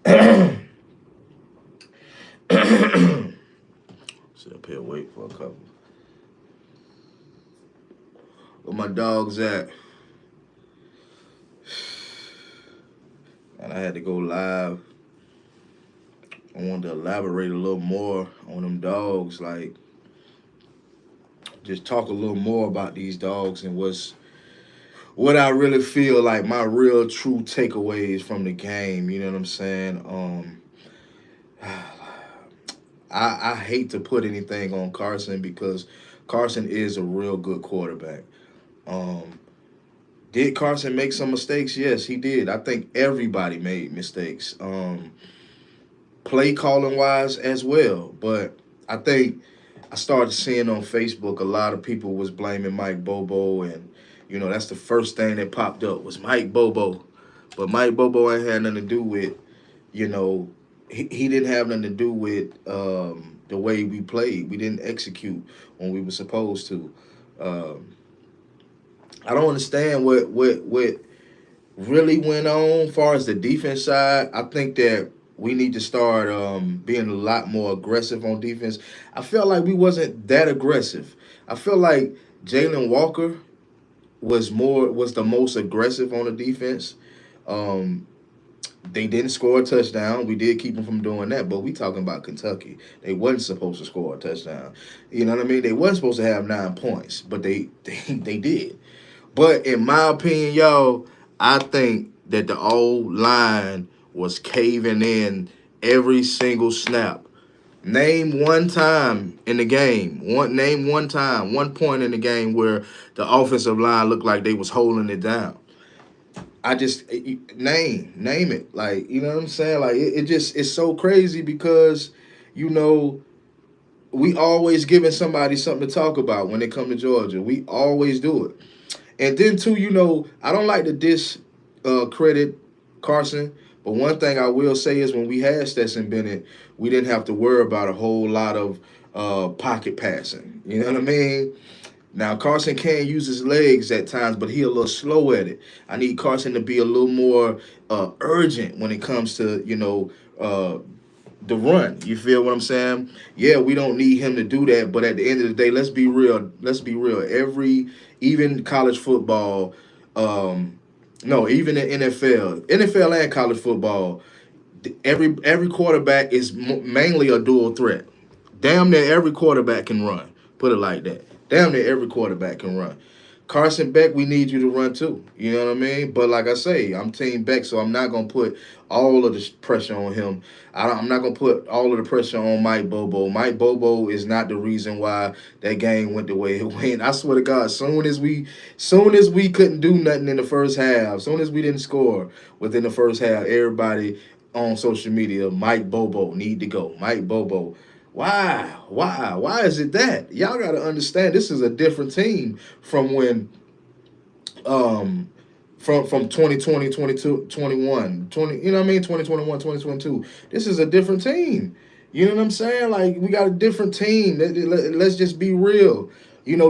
Sit up here, wait for a couple. Where my dogs at? And I had to go live. I wanted to elaborate a little more on them dogs, like just talk a little more about these dogs and what I really feel like my real true takeaways from the game. You know what I'm saying? I hate to put anything on Carson because Carson is a real good quarterback. Um, did Carson make some mistakes? Yes, he did. I think everybody made mistakes. Play calling wise as well. But I think I started seeing on Facebook a lot of people was blaming Mike Bobo, and that's the first thing that popped up was Mike Bobo. But Mike Bobo ain't had nothing to do with you know he didn't have nothing to do with the way we played. We didn't execute when we were supposed to. Um, I don't understand what really went on as far as the defense side. I think that we need to start being a lot more aggressive on defense. I felt like we wasn't that aggressive. I feel like Jalen Walker was the most aggressive on the defense. Um, they didn't score a touchdown. We did keep them from doing that, but we talking about Kentucky. They wasn't supposed to score a touchdown. You know what I mean? They wasn't supposed to have 9 points, but they did. But in my opinion, y'all, I think that the old line was caving in every single snap. Name one time in the game. Name one time, one point in the game where the offensive line looked like they was holding it down. I just name it. Like, you know what I'm saying? Like it just it's so crazy because you know we always giving somebody something to talk about when they come to Georgia. We always do it. And then too, I don't like to credit Carson, but one thing I will say is when we had Stetson Bennett, we didn't have to worry about a whole lot of pocket passing. You know what I mean? Now Carson can use his legs at times, but he a little slow at it. I need Carson to be a little more urgent when it comes to the run. You feel what I'm saying? Yeah, we don't need him to do that, but at the end of the day, let's be real. Let's be real. Even college football, no, even the NFL and college football, every quarterback is mainly a dual threat. Damn near every quarterback can run. Put it like that. Damn near every quarterback can run. Carson Beck, we need you to run too. You know what I mean? But like I say, I'm Team Beck, so I'm not gonna put all of the pressure on him. I'm not gonna put all of the pressure on Mike Bobo. Mike Bobo is not the reason why that game went the way it went. I swear to God, soon as we couldn't do nothing in the first half, soon as we didn't score within the first half, everybody on social media, Mike Bobo need to go. Mike Bobo. Why? Why? Why is it that? Y'all got to understand this is a different team from when um from 2020, 22, 21, 20, you know what I mean? 2021, 2022. This is a different team. You know what I'm saying? Like we got a different team. Let's just be real.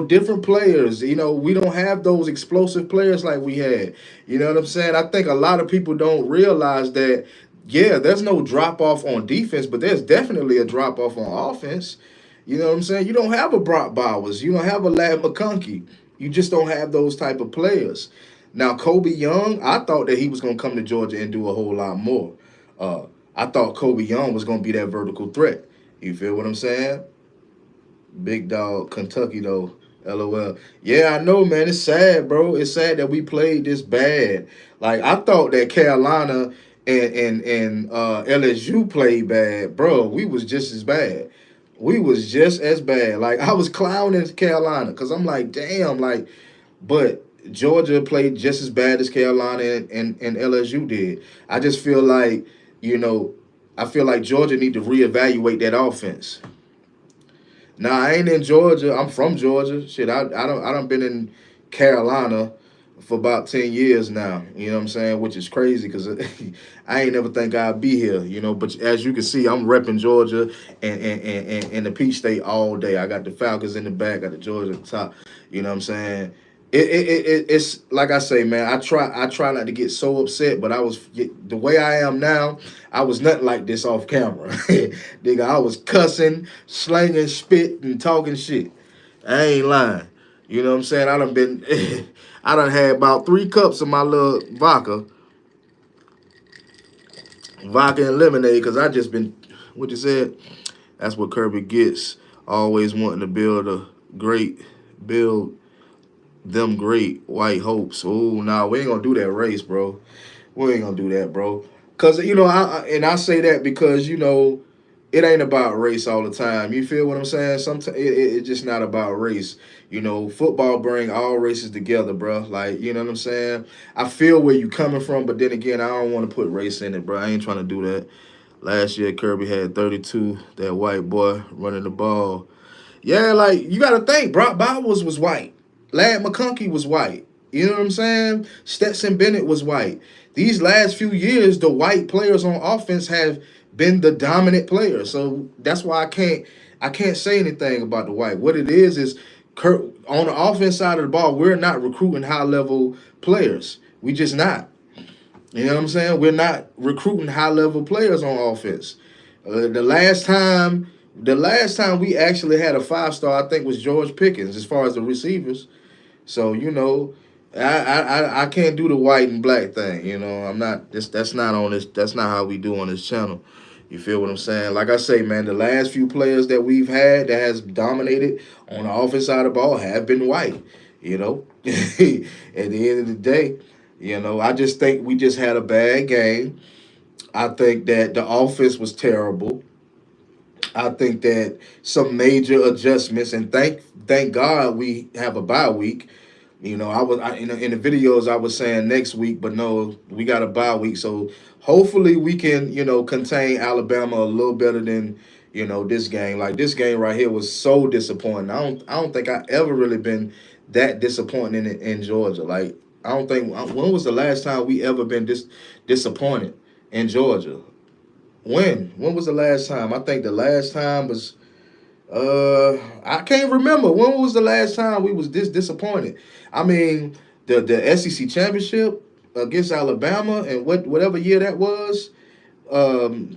Different players. We don't have those explosive players like we had. You know what I'm saying? I think a lot of people don't realize that yeah, there's no drop off on defense, but there's definitely a drop off on offense. You know what I'm saying? You don't have a Brock Bowers. You don't have a Lad McConkey. You just don't have those type of players. Now, Kobe Young, I thought that he was going to come to Georgia and do a whole lot more. Uh, I thought Kobe Young was going to be that vertical threat. You feel what I'm saying? Big dog, Kentucky, though. LOL. Yeah, I know, man. It's sad, bro. It's sad that we played this bad. Like, I thought that Carolina and LSU played bad. Bro, we was just as bad. We was just as bad. Like, I was clowning Carolina because I'm like, damn, like, but Georgia played just as bad as Carolina and LSU did. I just feel like, you know, I feel like Georgia need to reevaluate that offense. Now I ain't in Georgia. I'm from Georgia. Shit, I don't been in Carolina for about 10 years now. You know what I'm saying? Which is crazy because I ain't never think I'd be here. But as you can see, I'm repping Georgia and the Peach State all day. I got the Falcons in the back, got the Georgia at the top. You know what I'm saying? It's like I say, man. I try not to get so upset, but the way I am now. I was nothing like this off camera, nigga. I was cussing, slanging spit, and talking shit. I ain't lying. You know what I'm saying? I done been, I done had about 3 cups of my little vodka and lemonade, because I just been, what you said. That's what Kirby gets. Always wanting to build them great white hopes. Oh, nah, we ain't gonna do that race, bro. We ain't gonna do that, bro. Cause and I say that because it ain't about race all the time. You feel what I'm saying? Sometimes it's just not about race. Football bring all races together, bro. Like, you know what I'm saying? I feel where you coming from, but then again, I don't want to put race in it, bro. I ain't trying to do that. Last year, Kirby had 32. That white boy running the ball. Yeah, like you got to think. Brock Bowers was white. Lad McConkey was white. You know what I'm saying? Stetson Bennett was white. These last few years, the white players on offense have been the dominant players. So that's why I can't say anything about the white. What it is on the offense side of the ball, we're not recruiting high level players. We just not. You know what I'm saying? We're not recruiting high level players on offense. The last time we actually had a 5 star, I think, was George Pickens as far as the receivers. So I can't do the white and black thing. I'm not. That's not on this. That's not how we do on this channel. You feel what I'm saying? Like I say, man, the last few players that we've had that has dominated on the offense side of the ball have been white. At the end of the day, I just think we just had a bad game. I think that the offense was terrible. I think that some major adjustments, and thank God we have a bye week. In the videos I was saying next week, but no, we got a bye week, so hopefully we can contain Alabama a little better than this game. Like this game right here was so disappointing. I don't think I ever really been that disappointed in Georgia. Like I don't think when was the last time we ever been disappointed in Georgia? When was the last time? I think the last time was I can't remember. When was the last time we was this disappointed? I mean, the SEC championship against Alabama and whatever year that was. Um,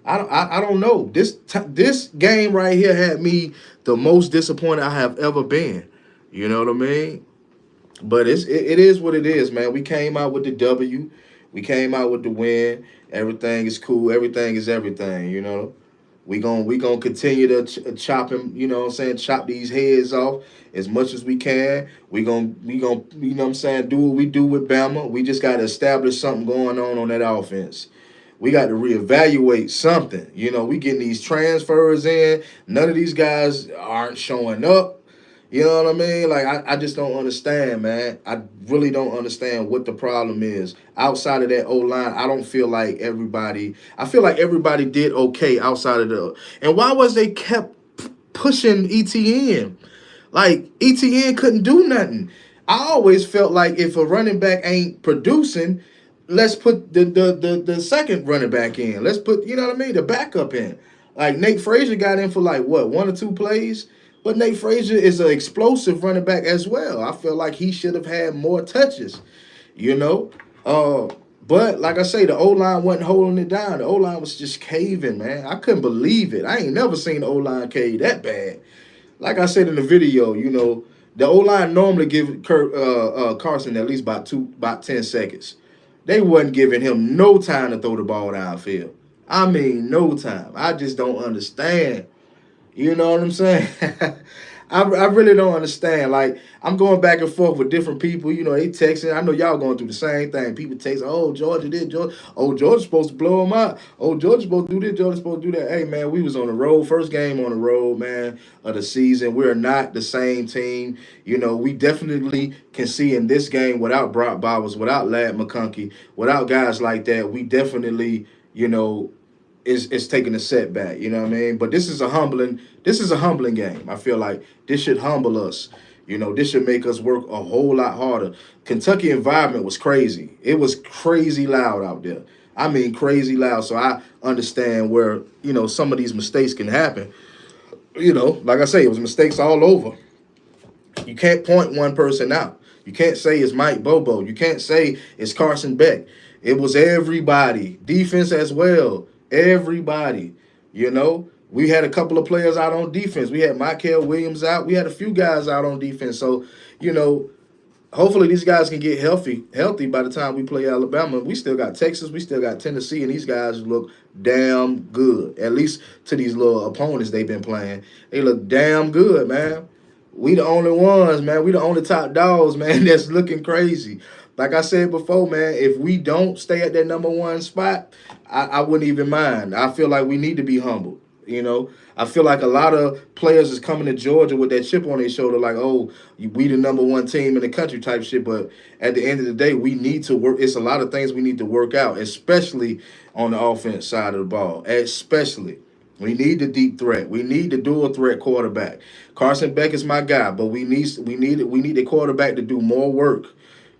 I don't know. This game right here had me the most disappointed I have ever been. You know what I mean? But it is what it is, man. We came out with the W. We came out with the win. Everything is cool. Everything is everything. We gonna continue to chop him. You know what I'm saying? Chop these heads off as much as we can. We gonna you know what I'm saying? Do what we do with Bama. We just got to establish something going on that offense. We got to reevaluate something. We getting these transfers in. None of these guys aren't showing up. You know what I mean? Like I just don't understand, man. I really don't understand what the problem is. Outside of that O line, I don't feel like everybody. I feel like everybody did okay outside of the. And why was they kept pushing ETN? Like ETN couldn't do nothing. I always felt like if a running back ain't producing, let's put the second running back in. Let's put what I mean, the backup in. Like Nate Frazier got in for like what 1 or 2 plays, but Nate Frazier is an explosive running back as well. I feel like he should have had more touches. You know, uh, but like I say, the O line wasn't holding it down. The O line was just caving, man. I couldn't believe it. I ain't never seen the O line cave that bad. Like I said in the video, the O line normally give Carson at least about 10 seconds. They wasn't giving him no time to throw the ball downfield. I mean, no time. I just don't understand. You know what I'm saying? I really don't understand. Like, I'm going back and forth with different people. They texting. I know y'all going through the same thing. People text, oh, Georgia did, Georgia. Oh, Georgia's supposed to blow them out. Oh, Georgia's supposed to do this, Georgia's supposed to do that. Hey, man, we was on the road. First game on the road, man, of the season. We're not the same team. We definitely can see in this game without Brock Bowers, without Lad McConkey, without guys like that, we definitely, is taking a setback. You know what I mean? But this is a humbling game. I feel like this should humble us. This should make us work a whole lot harder. Kentucky environment was crazy. It was crazy loud out there. I mean, crazy loud. So I understand where some of these mistakes can happen. Like I say, it was mistakes all over. You can't point one person out. You can't say it's Mike Bobo. You can't say it's Carson Beck. It was everybody. Defense as well. Everybody. You know, we had a couple of players out on defense. We had Michael Williams out. We had a few guys out on defense. So, you know, hopefully these guys can get healthy by the time we play Alabama. We still got Texas, we still got Tennessee, and these guys look damn good. At least to these little opponents they've been playing, they look damn good, man. We the only ones, man. We the only top dogs, man. That's looking crazy. Like I said before, man, if we don't stay at that number one spot, I wouldn't even mind. I feel like we need to be humble. You know, I feel like a lot of players is coming to Georgia with that chip on their shoulder, like, oh, we the number one team in the country type shit. But at the end of the day, we need to work. It's a lot of things we need to work out, especially on the offense side of the ball. Especially, we need the deep threat. We need the dual threat quarterback. Carson Beck is my guy, but we need the quarterback to do more work.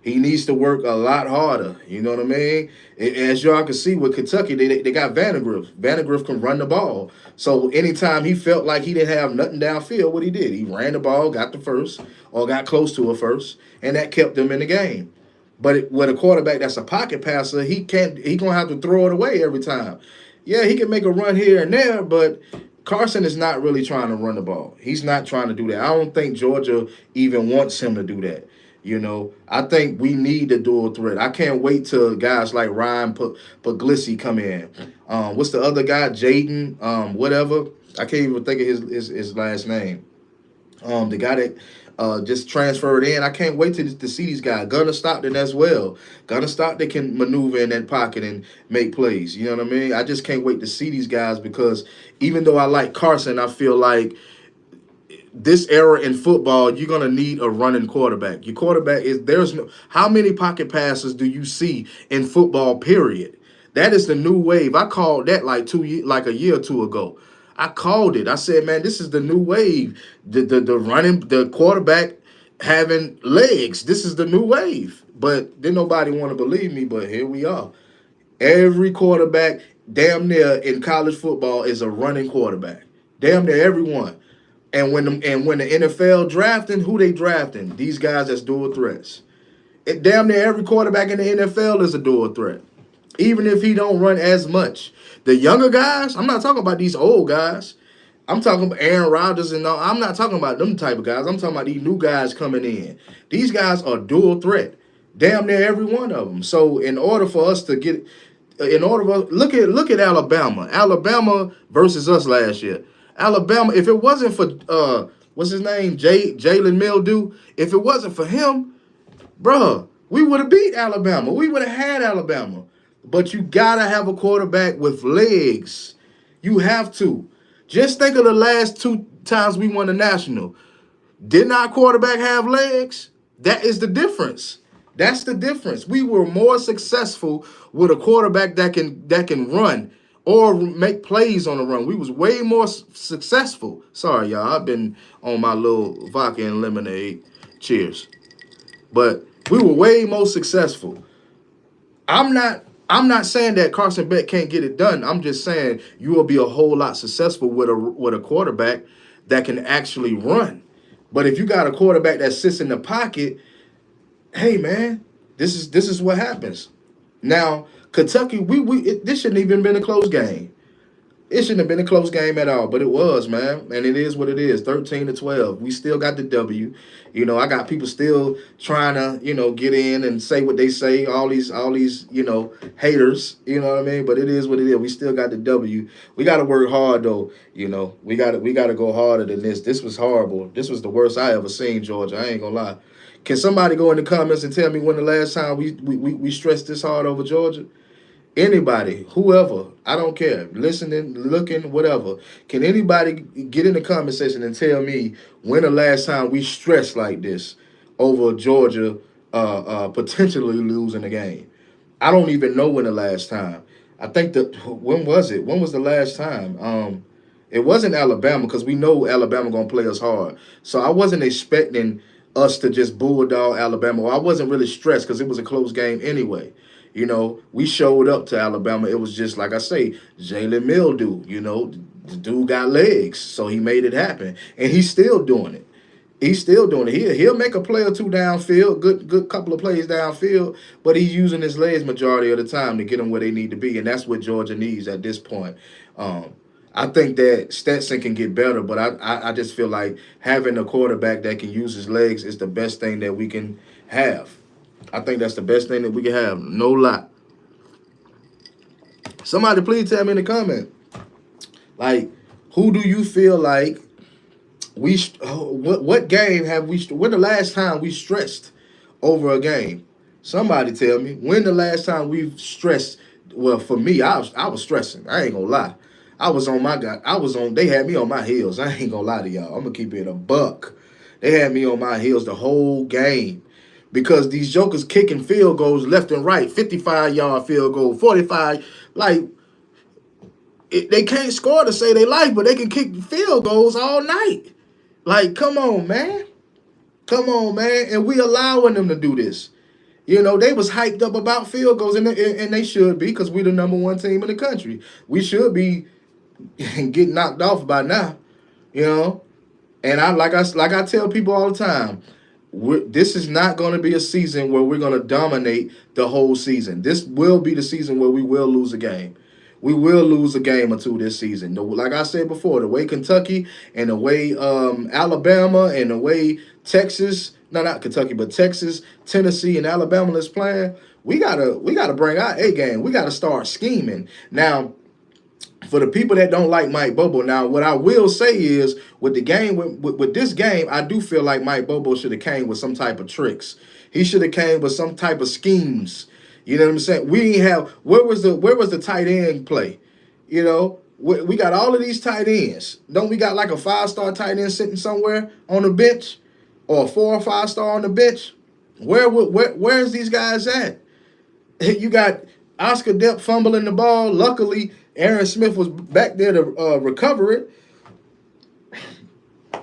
He needs to work a lot harder. You know what I mean? As y'all can see with Kentucky, they got Vandegrift. Vandegrift can run the ball. So anytime he felt like he didn't have nothing downfield, what he did, he ran the ball, got the first, or got close to a first, and that kept them in the game. But with a quarterback that's a pocket passer, he gonna have to throw it away every time. Yeah, he can make a run here and there, but Carson is not really trying to run the ball. He's not trying to do that. I don't think Georgia even wants him to do that. You know, I think we need a dual threat. I can't wait till guys like Ryan Puglisi come in. What's the other guy? Jaden, whatever. I can't even think of his last name. The guy that just transferred in. I can't wait to see these guys. Gunnar Stockton as well. Gunnar Stockton can maneuver in that pocket and make plays. You know what I mean? I just can't wait to see these guys because even though I like Carson, I feel like this era in football, you're gonna need a running quarterback. Your quarterback is there's no how many pocket passes do you see in football? Period. That is the new wave. I called that like a year or two ago. I called it. I said, man, this is the new wave. The quarterback having legs. This is the new wave. But didn't nobody want to believe me. But here we are. Every quarterback, damn near in college football, is a running quarterback. Damn near everyone. And when the NFL drafting, who they drafting? These guys that's dual threats. Damn near every quarterback in the NFL is a dual threat, even if he don't run as much. The younger guys, I'm not talking about these old guys. I'm talking about Aaron Rodgers and all. I'm not talking about them type of guys. I'm talking about these new guys coming in. These guys are dual threat. Damn near every one of them. So in order for us to get, look at Alabama. Alabama versus us last year. Alabama, if it wasn't for what's his name, Jalen Mildew, if it wasn't for him, bruh, we would have beat Alabama. We would have had Alabama. But you gotta have a quarterback with legs. You have to. Just think of the last two times we won the national. Didn't our quarterback have legs? That is the difference. That's the difference. We were more successful with a quarterback that can run or make plays on the run. We was way more successful. Sorry, y'all. I've been on my little vodka and lemonade. Cheers. But we were way more successful. I'm not saying that Carson Beck can't get it done. I'm just saying you will be a whole lot successful with a quarterback that can actually run. But if you got a quarterback that sits in the pocket, hey man, this is what happens. Now Kentucky, this shouldn't even been a close game. It shouldn't have been a close game at all, but it was, man. And it is what it is, 13-12. We still got the W. You know, I got people still trying to, get in and say what they say, all these, haters, you know what I mean? But it is what it is. We still got the W. We got to work hard, though. We got to go harder than this. This was horrible. This was the worst I ever seen, Georgia. I ain't going to lie. Can somebody go in the comments and tell me when the last time we stressed this hard over Georgia? Anybody, whoever, I don't care, listening, looking, whatever. Can anybody get in the comment section and tell me when the last time we stressed like this over Georgia potentially losing the game? I don't even know when the last time. I think when was it? When was the last time? It wasn't Alabama because we know Alabama gonna play us hard. So I wasn't expecting us to just bulldog Alabama. Well, I wasn't really stressed because it was a close game anyway. We showed up to Alabama. It was just, like I say, Jalen Mildew. The dude got legs, so he made it happen. And he's still doing it. He's still doing it. He'll make a play or two downfield, good couple of plays downfield, but he's using his legs majority of the time to get them where they need to be, and that's what Georgia needs at this point. Um, I think that Stetson can get better, but I just feel like having a quarterback that can use his legs is the best thing that we can have. I think that's the best thing that we can have. No lie. Somebody please tell me in the comment, like, who do you feel like what game have we? When the last time we stressed over a game? Somebody tell me when the last time we've stressed. Well, for me, I was stressing. I ain't gonna lie. I was on my guy. I was on. They had me on my heels. I ain't gonna lie to y'all. I'm gonna keep it a buck. They had me on my heels the whole game because these jokers kicking field goals left and right, 55-yard field goal, 45. Like they can't score to save their life, but they can kick field goals all night. Like, come on, man. Come on, man. And we allowing them to do this. You know, they was hyped up about field goals, and they should be because we the number one team in the country. We should be getting knocked off by now, you know. And I tell people all the time, this is not going to be a season where we're going to dominate the whole season. This will be the season where we will lose a game. We will lose a game or two this season. Like I said before, the way Kentucky and the way Alabama and the way Texas, no, not Kentucky, but Texas, Tennessee, and Alabama is playing, we gotta bring our A game. We gotta start scheming. Now, for the people that don't like Mike Bobo, now what I will say is with the game, with this game, I do feel like Mike Bobo should have came with some type of tricks. He should have came with some type of schemes. You know what I'm saying? We didn't have where was the tight end play? You know, we got all of these tight ends. Don't we got like a 5-star tight end sitting somewhere on the bench, or a 4 or 5-star on the bench? Where's these guys at? You got Oscar Depp fumbling the ball. Luckily, Aaron Smith was back there to recover it.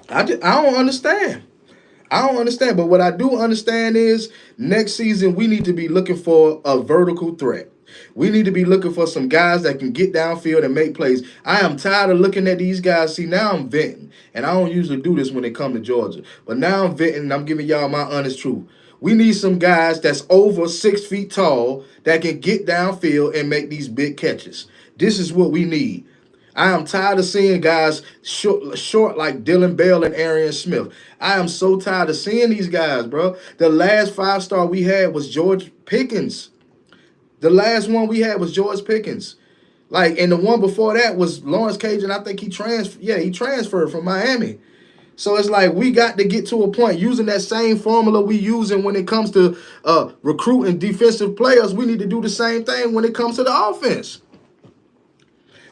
I don't understand. I don't understand. But what I do understand is next season we need to be looking for a vertical threat. We need to be looking for some guys that can get downfield and make plays. I am tired of looking at these guys. See, now I'm venting. And I don't usually do this when it comes to Georgia. But now I'm venting and I'm giving y'all my honest truth. We need some guys that's over 6 feet tall that can get downfield and make these big catches. This is what we need. I am tired of seeing guys short like Dylan Bell and Arian Smith. I am so tired of seeing these guys, bro. The last 5-star we had was George Pickens. The last one we had was George Pickens. Like, and the one before that was Lawrence Cajun. I think he transferred from Miami. So it's like we got to get to a point using that same formula we using when it comes to recruiting defensive players. We need to do the same thing when it comes to the offense.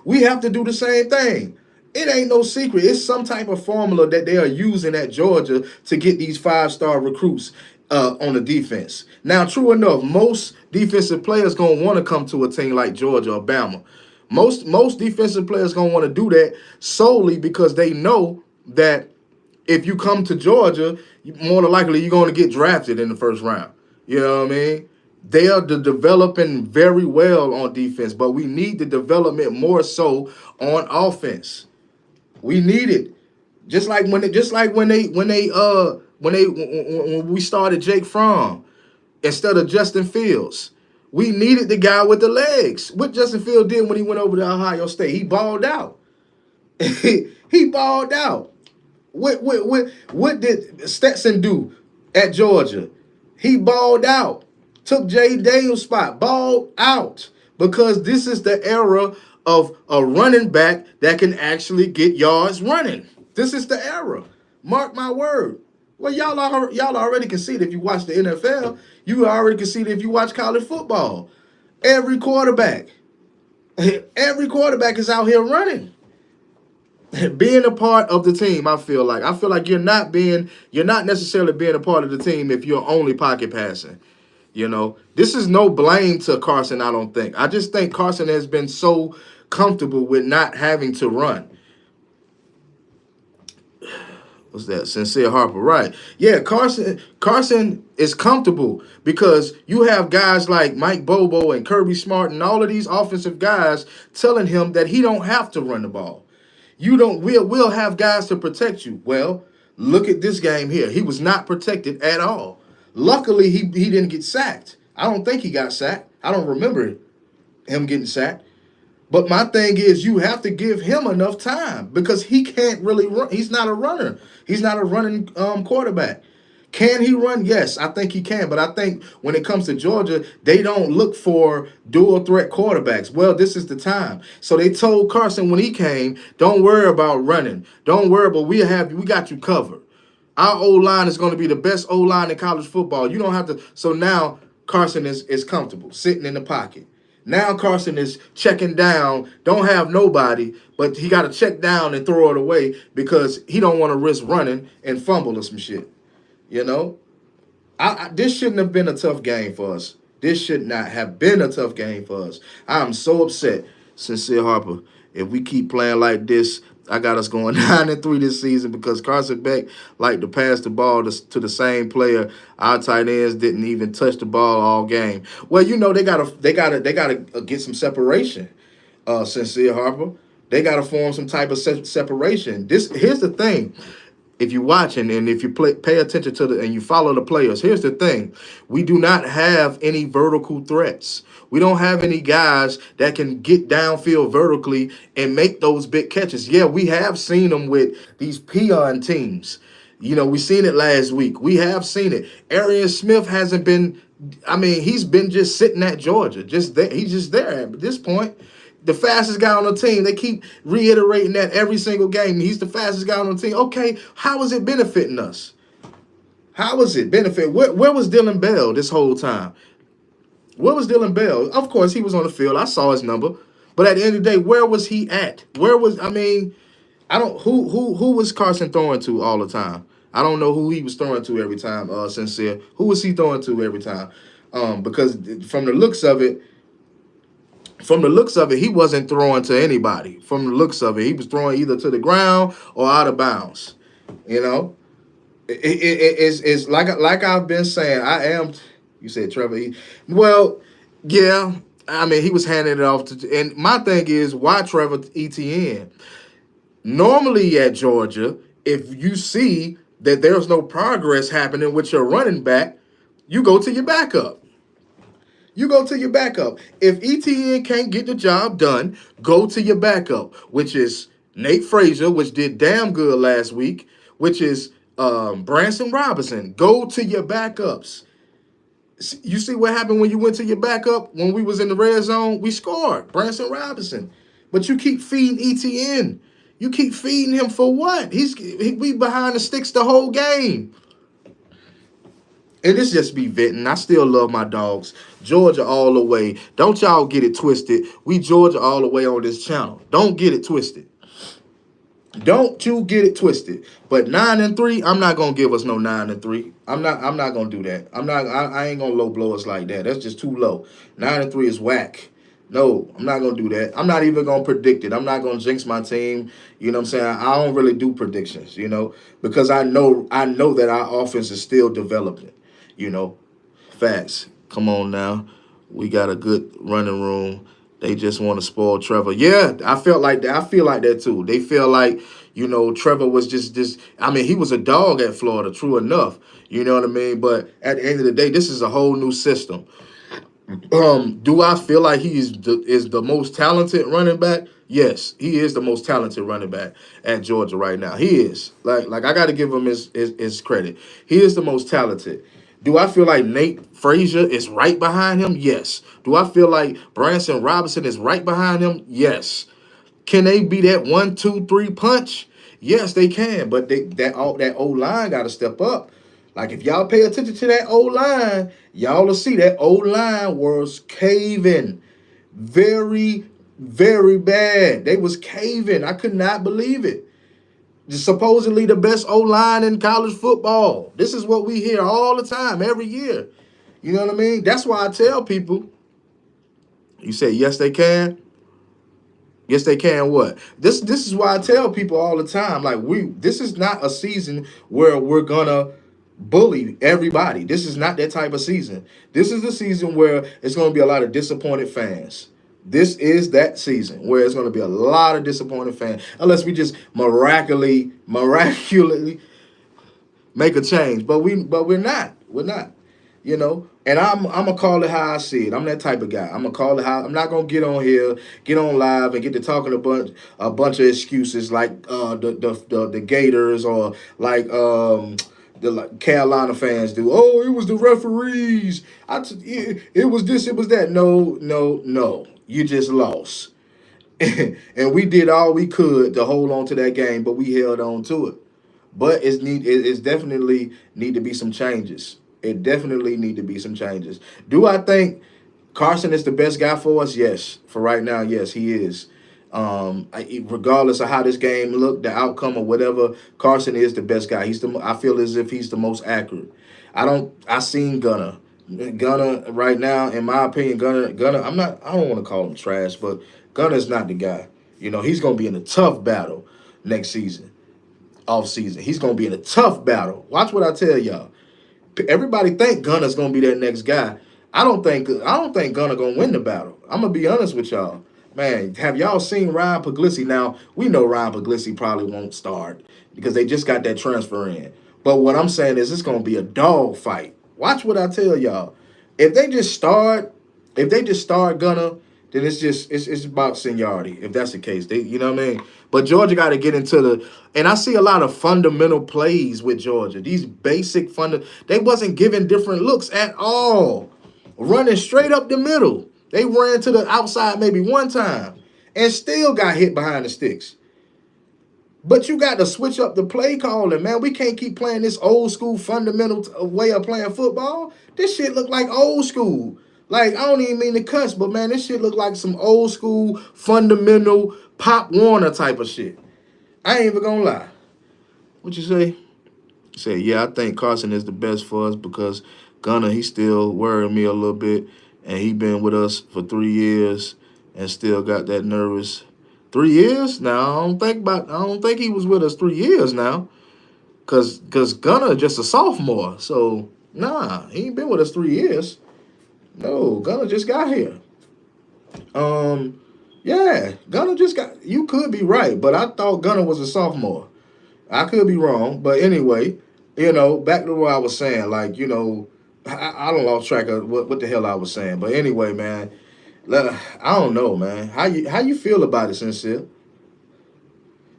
We have to do the same thing. It ain't no secret. It's some type of formula that they are using at Georgia to get these 5-star recruits on the defense. Now, true enough, most defensive players gonna want to come to a team like Georgia or Bama. Most defensive players gonna want to do that solely because they know that if you come to Georgia, more than likely you're going to get drafted in the first round. You know what I mean? They are developing very well on defense, but we need the development more so on offense. We need it. When we started Jake Fromm instead of Justin Fields. We needed the guy with the legs. What Justin Fields did when he went over to Ohio State, he balled out. He balled out. What did Stetson do at Georgia? He balled out. Took Jay Daniels' spot. Balled out. Because this is the era of a running back that can actually get yards running. This is the era. Mark my word. Well, y'all already can see it if you watch the NFL. You already can see it if you watch college football. Every quarterback is out here running. Being a part of the team, I feel like you're not necessarily being a part of the team if you're only pocket passing. You know, this is no blame to Carson, I don't think. I just think Carson has been so comfortable with not having to run. What's that? Sincere Harper, right. Yeah, Carson is comfortable because you have guys like Mike Bobo and Kirby Smart and all of these offensive guys telling him that he don't have to run the ball. We'll have guys to protect you. Well, Look at this game here. He was not protected at all. Luckily, he didn't get sacked. I don't think he got sacked. I don't remember him getting sacked. But my thing is, you have to give him enough time because he can't really run. He's not a runner. He's not a running quarterback. Can he run? Yes, I think he can. But I think when it comes to Georgia, they don't look for dual threat quarterbacks. Well, this is the time. So they told Carson when he came, don't worry about running. Don't worry, but we got you covered. Our O line is going to be the best O line in college football. You don't have to. So now Carson is comfortable sitting in the pocket. Now Carson is checking down, don't have nobody, but he got to check down and throw it away because he don't want to risk running and fumble or some shit. You know, this shouldn't have been a tough game for us. This should not have been a tough game for us. I'm so upset, Sincere Harper. If we keep playing like this, I got us going 9-3 this season because Carson Beck liked to pass the ball to the same player. Our tight ends didn't even touch the ball all game. Well, you know they gotta get some separation. Sincere Harper, they gotta form some type of separation. Here's the thing. If you're watching and if you pay attention to and you follow the players, here's the thing. We do not have any vertical threats. We don't have any guys that can get downfield vertically and make those big catches. Yeah, we have seen them with these peon teams. You know, we seen it last week. We have seen it. Arian Smith hasn't been, I mean, he's been just sitting at Georgia. Just there. He's just there at this point. The fastest guy on the team. They keep reiterating that every single game. He's the fastest guy on the team. Okay, how is it benefiting us? How is it benefit? Where was Dylan Bell this whole time? Where was Dylan Bell? Of course, he was on the field. I saw his number. But at the end of the day, where was he at? I don't who was Carson throwing to all the time? I don't know who he was throwing to every time, Sincere. Who was he throwing to every time? Because from the looks of it, he wasn't throwing to anybody. From the looks of it, he was throwing either to the ground or out of bounds. You know, it's like I've been saying. I am. You said Trevor. Well, yeah. I mean, he was handing it off to. And my thing is, why Trevor Etienne? Normally at Georgia, if you see that there's no progress happening with your running back, you go to your backup. You go to your backup. If ETN can't get the job done, go to your backup, which is Nate Frazier, which did damn good last week, which is Branson Robinson. Go to your backups. You see what happened when you went to your backup? When we was in the red zone, we scored. Branson Robinson. But you keep feeding ETN. You keep feeding him for what? We behind the sticks the whole game. And this just be venting. I still love my dogs. Georgia all the way. Don't y'all get it twisted. We Georgia all the way on this channel. Don't get it twisted. Don't you get it twisted. But 9-3, I'm not gonna give us no 9-3. I'm not gonna do that. I ain't gonna low blow us like that. That's just too low. 9-3 is whack. No, I'm not gonna do that. I'm not even gonna predict it. I'm not gonna jinx my team. You know what I'm saying? I don't really do predictions, because I know that our offense is still developing. Facts. Come on now. We got a good running room. They just want to spoil Trevor. Yeah, I felt like that. I feel like that too. They feel like, Trevor was just he was a dog at Florida, true enough. You know what I mean? But at the end of the day, this is a whole new system. Do I feel like he is the most talented running back? Yes, he is the most talented running back at Georgia right now. He is. Like I got to give him his credit. He is the most talented. Do I feel like Nate Frazier is right behind him? Yes. Do I feel like Branson Robinson is right behind him? Yes. Can they be that 1, 2, 3 punch? Yes, they can. But that O-line got to step up. Like, if y'all pay attention to that O-line, y'all will see that O-line was caving. Very, very bad. They was caving. I could not believe it. Supposedly the best O-line in college football. This is what we hear all the time, every year. You know what I mean? That's why I tell people, you say, yes, they can. Yes, they can what? This is why I tell people all the time, like, this is not a season where we're going to bully everybody. This is not that type of season. This is the season where it's going to be a lot of disappointed fans. This is that season where it's going to be a lot of disappointed fans, unless we just miraculously make a change. But we're not. We're not. You know, and I'm gonna call it how I see it. I'm that type of guy. I'm gonna call it how. I'm not gonna get on here, get on live, and get to talking a bunch of excuses like the Gators or like the like Carolina fans do. Oh, it was the referees. It was this. It was that. No, no, no. You just lost. And we did all we could to hold on to that game, but we held on to it. But it's definitely need to be some changes. It definitely need to be some changes. Do I think Carson is the best guy for us? Yes. For right now, yes, he is. Regardless of how this game looked, the outcome or whatever, Carson is the best guy. I feel as if he's the most accurate. I seen Gunner. Gunner right now, in my opinion, Gunner. I don't want to call him trash, but Gunner's not the guy. You know, he's gonna be in a tough battle next season, off season. He's gonna be in a tough battle. Watch what I tell y'all. Everybody think Gunner's gonna be that next guy. I don't think Gunner gonna win the battle. I'm gonna be honest with y'all. Man, have y'all seen Ryan Puglisi? Now we know Ryan Puglisi probably won't start because they just got that transfer in. But what I'm saying is it's gonna be a dog fight. Watch what I tell y'all. If they just start, if they just start Gunner, then it's about seniority. If that's the case, you know what I mean. But Georgia got to get into and I see a lot of fundamental plays with Georgia. These basic they wasn't giving different looks at all, running straight up the middle. They ran to the outside maybe one time and still got hit behind the sticks. But you got to switch up the play calling, man. We can't keep playing this old school fundamental way of playing football. This shit look like old school. Like, I don't even mean to cuss, but man, this shit look like some old school fundamental Pop Warner type of shit. I ain't even gonna lie. What you say? Say, yeah, I think Carson is the best for us because Gunner, he still worried me a little bit, and he been with us for 3 years and still got that nervous. 3 years? Now I don't think he was with us 3 years now. Cause Gunner just a sophomore. So nah, he ain't been with us 3 years. No, Gunner just got here. Yeah, Gunner just got. You could be right, but I thought Gunner was a sophomore. I could be wrong, but anyway, back to what I was saying. Like, I don't lost track of what the hell I was saying. But anyway, man, I don't know, man. How you feel about it, Sincere?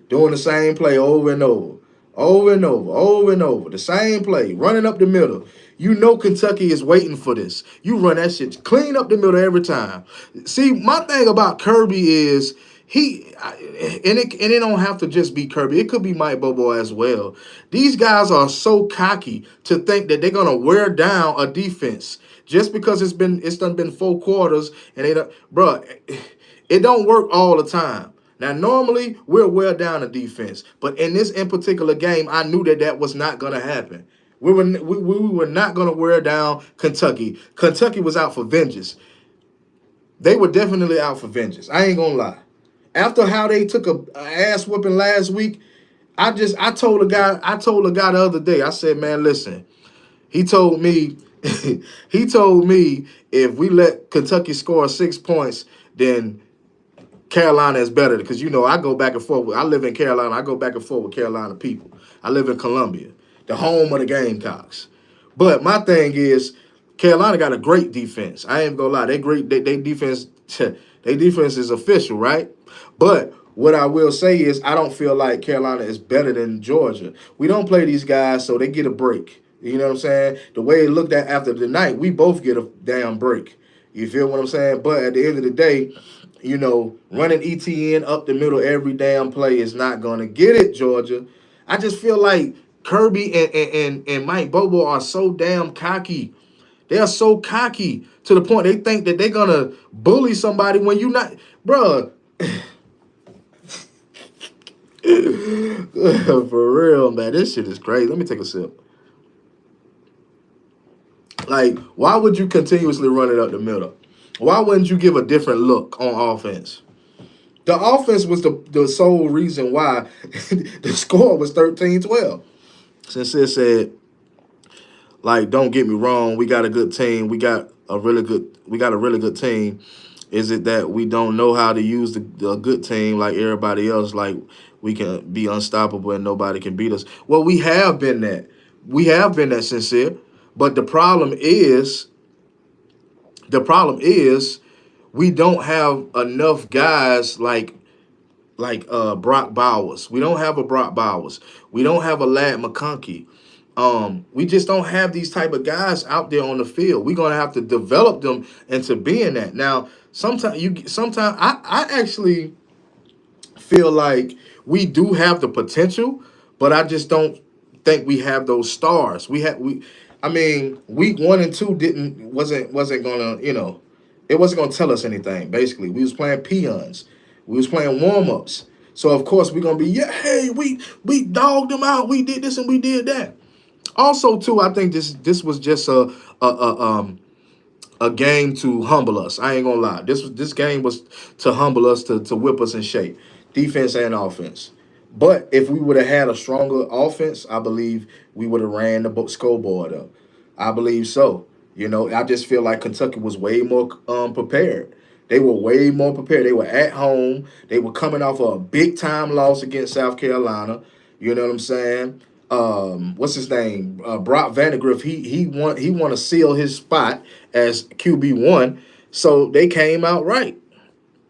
Doing the same play over and over, over and over, over and over, the same play, running up the middle. You know Kentucky is waiting for this. You run that shit clean up the middle every time. See, my thing about Kirby is and it don't have to just be Kirby. It could be Mike Bobo as well. These guys are so cocky to think that they're gonna wear down a defense just because it's done been 4 quarters and they don't, bruh, it don't work all the time. Now, normally we'll wear down a defense, but in particular game, I knew that was not gonna happen. We were not gonna wear down Kentucky. Kentucky was out for vengeance. They were definitely out for vengeance. I ain't gonna lie. After how they took a ass whooping last week, I told a guy the other day. I said, man, listen. He told me, he told me if we let Kentucky score 6 points, then Carolina is better because I go back and forth. I live in Carolina. I go back and forth with Carolina people. I live in Columbia, the home of the Gamecocks. But my thing is, Carolina got a great defense. I ain't gonna lie, they defense, they defense is official, right? But what I will say is, I don't feel like Carolina is better than Georgia. We don't play these guys, so they get a break. You know what I'm saying? The way it looked at after the night, we both get a damn break. You feel what I'm saying? But at the end of the day, running ETN up the middle every damn play is not going to get it, Georgia. I just feel like Kirby and Mike Bobo are so damn cocky. They are so cocky to the point they think that they're going to bully somebody when you not. Bruh. For real, man. This shit is crazy. Let me take a sip. Like, why would you continuously run it up the middle? Why wouldn't you give a different look on offense? The offense was the sole reason why the score was 13-12. Sincere said, like, don't get me wrong, we got a good team. We got a really good team. Is it that we don't know how to use the good team like everybody else? Like, we can be unstoppable and nobody can beat us. Well, we have been that. We have been that sincere, but the problem is we don't have enough guys like Brock Bowers. We don't have a Brock Bowers. We don't have a Lad McConkey. We just don't have these type of guys out there on the field. We're gonna have to develop them into being that. Now, sometimes I actually feel like we do have the potential, but I just don't think we have those stars. I mean, week 1 and 2 wasn't gonna, it wasn't gonna tell us anything. Basically, we was playing peons, we was playing warm ups. So of course we're gonna be, yeah, hey, we dogged them out, we did this and we did that. Also, too, I think this was just a game to humble us. I ain't gonna lie. This game was to humble us, to whip us in shape, defense and offense. But if we would have had a stronger offense, I believe we would have ran the scoreboard up. I believe so. I just feel like Kentucky was way more prepared. They were way more prepared. They were at home. They were coming off a big time loss against South Carolina. You know what I'm saying? What's his name? Brock Vandegrift. He want to seal his spot as QB1. So they came out right.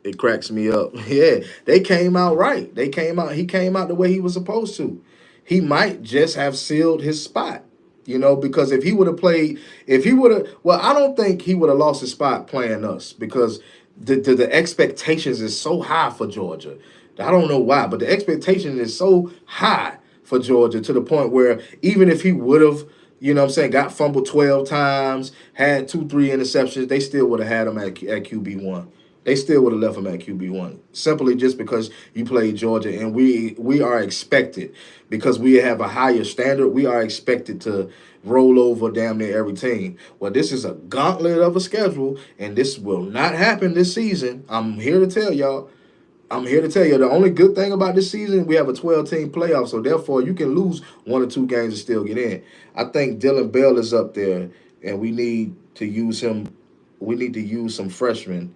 It cracks me up. Yeah, they came out right. He came out the way he was supposed to. He might just have sealed his spot. Because if he would have played, if he would have, well, I don't think he would have lost his spot playing us because the expectations is so high for Georgia. I don't know why, but the expectation is so high for Georgia to the point where even if he would have, got fumbled 12 times, had 2, 3 interceptions, they still would have had him at QB1. They still would have left him at QB1 simply just because you played Georgia, and we are expected, because we have a higher standard. We are expected to roll over damn near every team. Well, this is a gauntlet of a schedule, and this will not happen this season. I'm here to tell y'all. The only good thing about this season, we have a 12-team playoff, so therefore you can lose 1 or 2 games and still get in. I think Dylan Bell is up there, and we need to use him. We need to use some freshmen.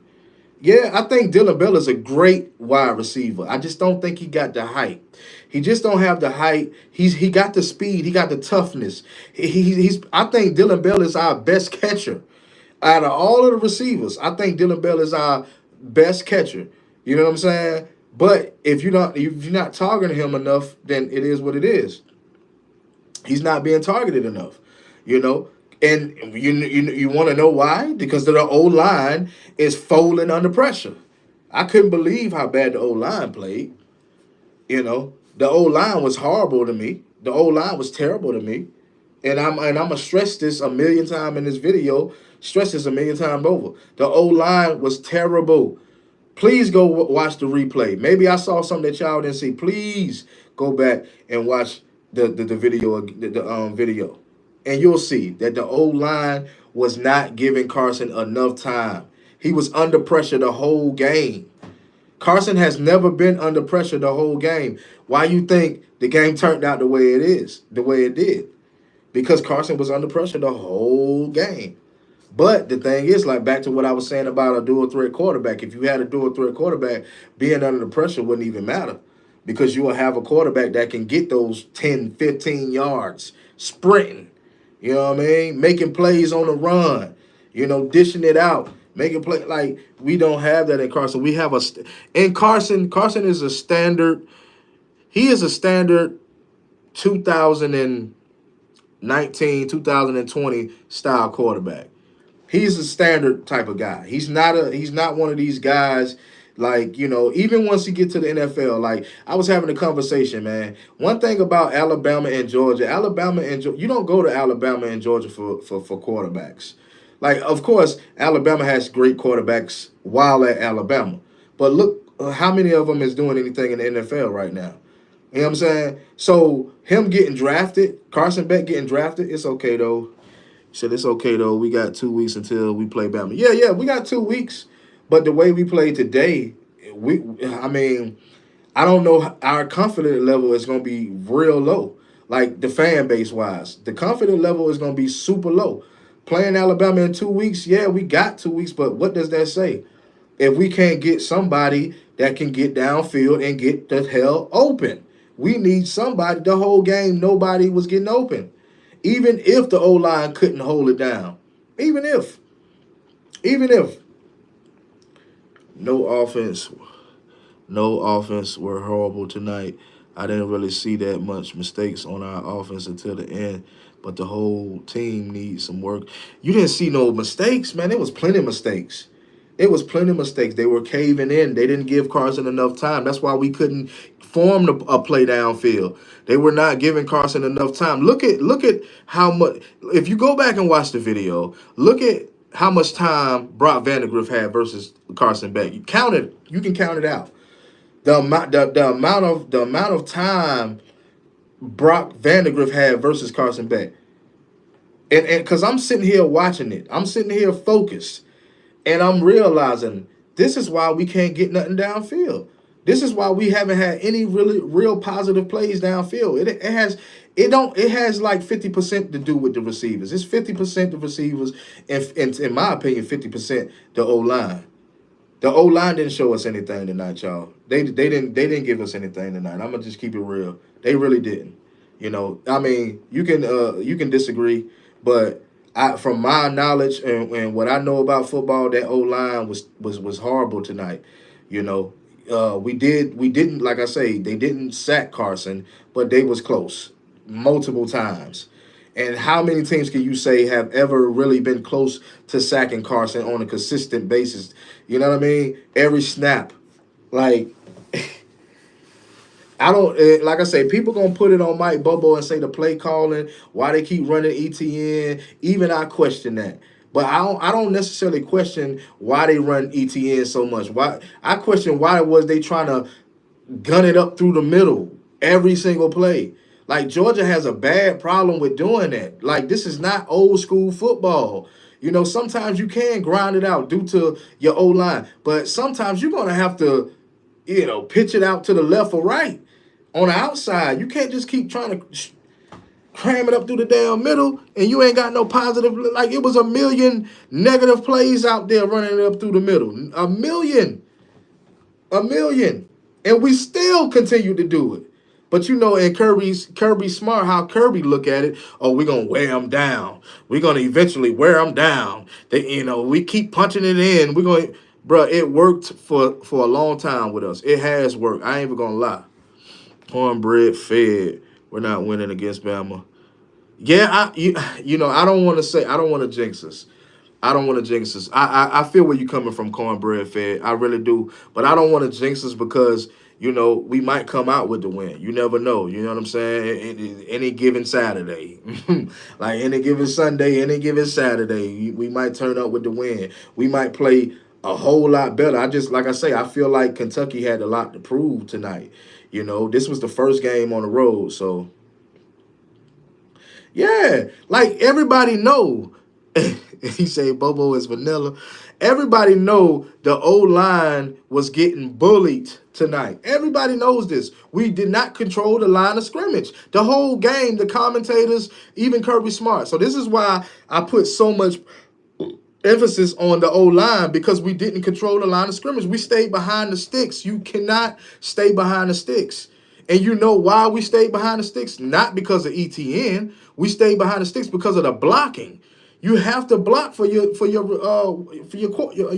Yeah, I think Dylan Bell is a great wide receiver. I just don't think he got the height. He just don't have the height. He got the speed. He got the toughness. He's. I think Dylan Bell is our best catcher out of all of the receivers. I think Dylan Bell is our best catcher. You know what I'm saying? But if you're not targeting him enough, then it is what it is. He's not being targeted enough. You know, and you want to know why? Because the O line is folding under pressure. I couldn't believe how bad the O line played. The O line was horrible to me. The O line was terrible to me. And I'm gonna stress this a million times in this video. Stress this a million times over. The O line was terrible. Please go watch the replay. Maybe I saw something that y'all didn't see. Please go back and watch the video, and you'll see that the O line was not giving Carson enough time. He was under pressure the whole game. Carson has never been under pressure the whole game. Why you think the game turned out the way it did? Because Carson was under pressure the whole game. But the thing is, like back to what I was saying about a dual threat quarterback, if you had a dual threat quarterback, being under the pressure wouldn't even matter, because you will have a quarterback that can get those 10, 15 yards sprinting, you know what I mean? Making plays on the run, dishing it out, making play. Like, we don't have that in Carson. We have in Carson is a standard. He is a standard 2019, 2020 style quarterback. He's a standard type of guy. He's not one of these guys, like, even once you get to the NFL. Like, I was having a conversation, man. One thing about Alabama and Georgia, you don't go to Alabama and Georgia for quarterbacks. Like, of course, Alabama has great quarterbacks while at Alabama. But look how many of them is doing anything in the NFL right now. You know what I'm saying? So him getting drafted, Carson Beck getting drafted, it's okay, though. He said, it's okay, though. We got 2 weeks until we play Bama. Yeah, we got 2 weeks. But the way we play today, I don't know. Our confidence level is going to be real low. Like, the fan base wise, the confidence level is going to be super low. Playing Alabama in 2 weeks, yeah, we got 2 weeks. But what does that say? If we can't get somebody that can get downfield and get the hell open. We need somebody. The whole game, nobody was getting open. Even if the O line couldn't hold it down, even if, even if no offense, no offense were horrible tonight. I didn't really see that much mistakes on our offense until the end, but the whole team needs some work. You didn't see no mistakes, man. There was plenty of mistakes. It was plenty of mistakes. They were caving in. They didn't give Carson enough time. That's why we couldn't form a play downfield. They were not giving Carson enough time. Look at how much. If you go back and watch the video, look at how much time Brock Vandegrift had versus Carson Beck. You count it. You can count it out. The amount of time Brock Vandegrift had versus Carson Beck, and because I'm sitting here watching it, I'm sitting here focused. And I'm realizing this is why we can't get nothing downfield. This is why we haven't had any really real positive plays downfield. It has like 50% to do with the receivers. It's 50% the receivers, and in my opinion, 50% the O line. The O line didn't show us anything tonight, y'all. They didn't give us anything tonight. I'm gonna just keep it real. They really didn't. I mean, you can disagree, but from my knowledge and what I know about football, that O line was horrible tonight. We didn't, like I say, they didn't sack Carson, but they was close multiple times. And how many teams can you say have ever really been close to sacking Carson on a consistent basis? You know what I mean? Every snap. Like, I don't like I say, people gonna put it on Mike Bobo and say the play calling, why they keep running ETN. Even I question that. But I don't necessarily question why they run ETN so much. Why I question why was they trying to gun it up through the middle every single play. Like Georgia has a bad problem with doing that. Like this is not old school football. Sometimes you can grind it out due to your O line, but sometimes you're gonna have to, pitch it out to the left or right on the outside. You can't just keep trying to cram it up through the damn middle, and you ain't got no positive. Like it was a million negative plays out there running it up through the middle. A million, and we still continue to do it. But in Kirby smart how Kirby look at it. Oh, we're gonna wear them down. We're gonna eventually wear them down. We keep punching it in. We're going, bruh. It worked for a long time with us. It has worked. I ain't even gonna lie. Cornbread fed. We're not winning against Bama. Yeah, I don't want to jinx us. I don't want to jinx us. I feel where you coming from, cornbread fed. I really do. But I don't want to jinx us because, we might come out with the win. You never know. You know what I'm saying? Any given Saturday. Like any given Sunday, any given Saturday, we might turn up with the win. We might play a whole lot better. Like I say, I feel like Kentucky had a lot to prove tonight. This was the first game on the road. So, yeah, like everybody know. He say Bobo is vanilla. Everybody know the O line was getting bullied tonight. Everybody knows this. We did not control the line of scrimmage the whole game. The commentators, even Kirby Smart. So this is why I put so much emphasis on the O line, because we didn't control the line of scrimmage. We stayed behind the sticks. You cannot stay behind the sticks. And you know why we stayed behind the sticks? Not because of ETN. We stayed behind the sticks because of the blocking. You have to block for your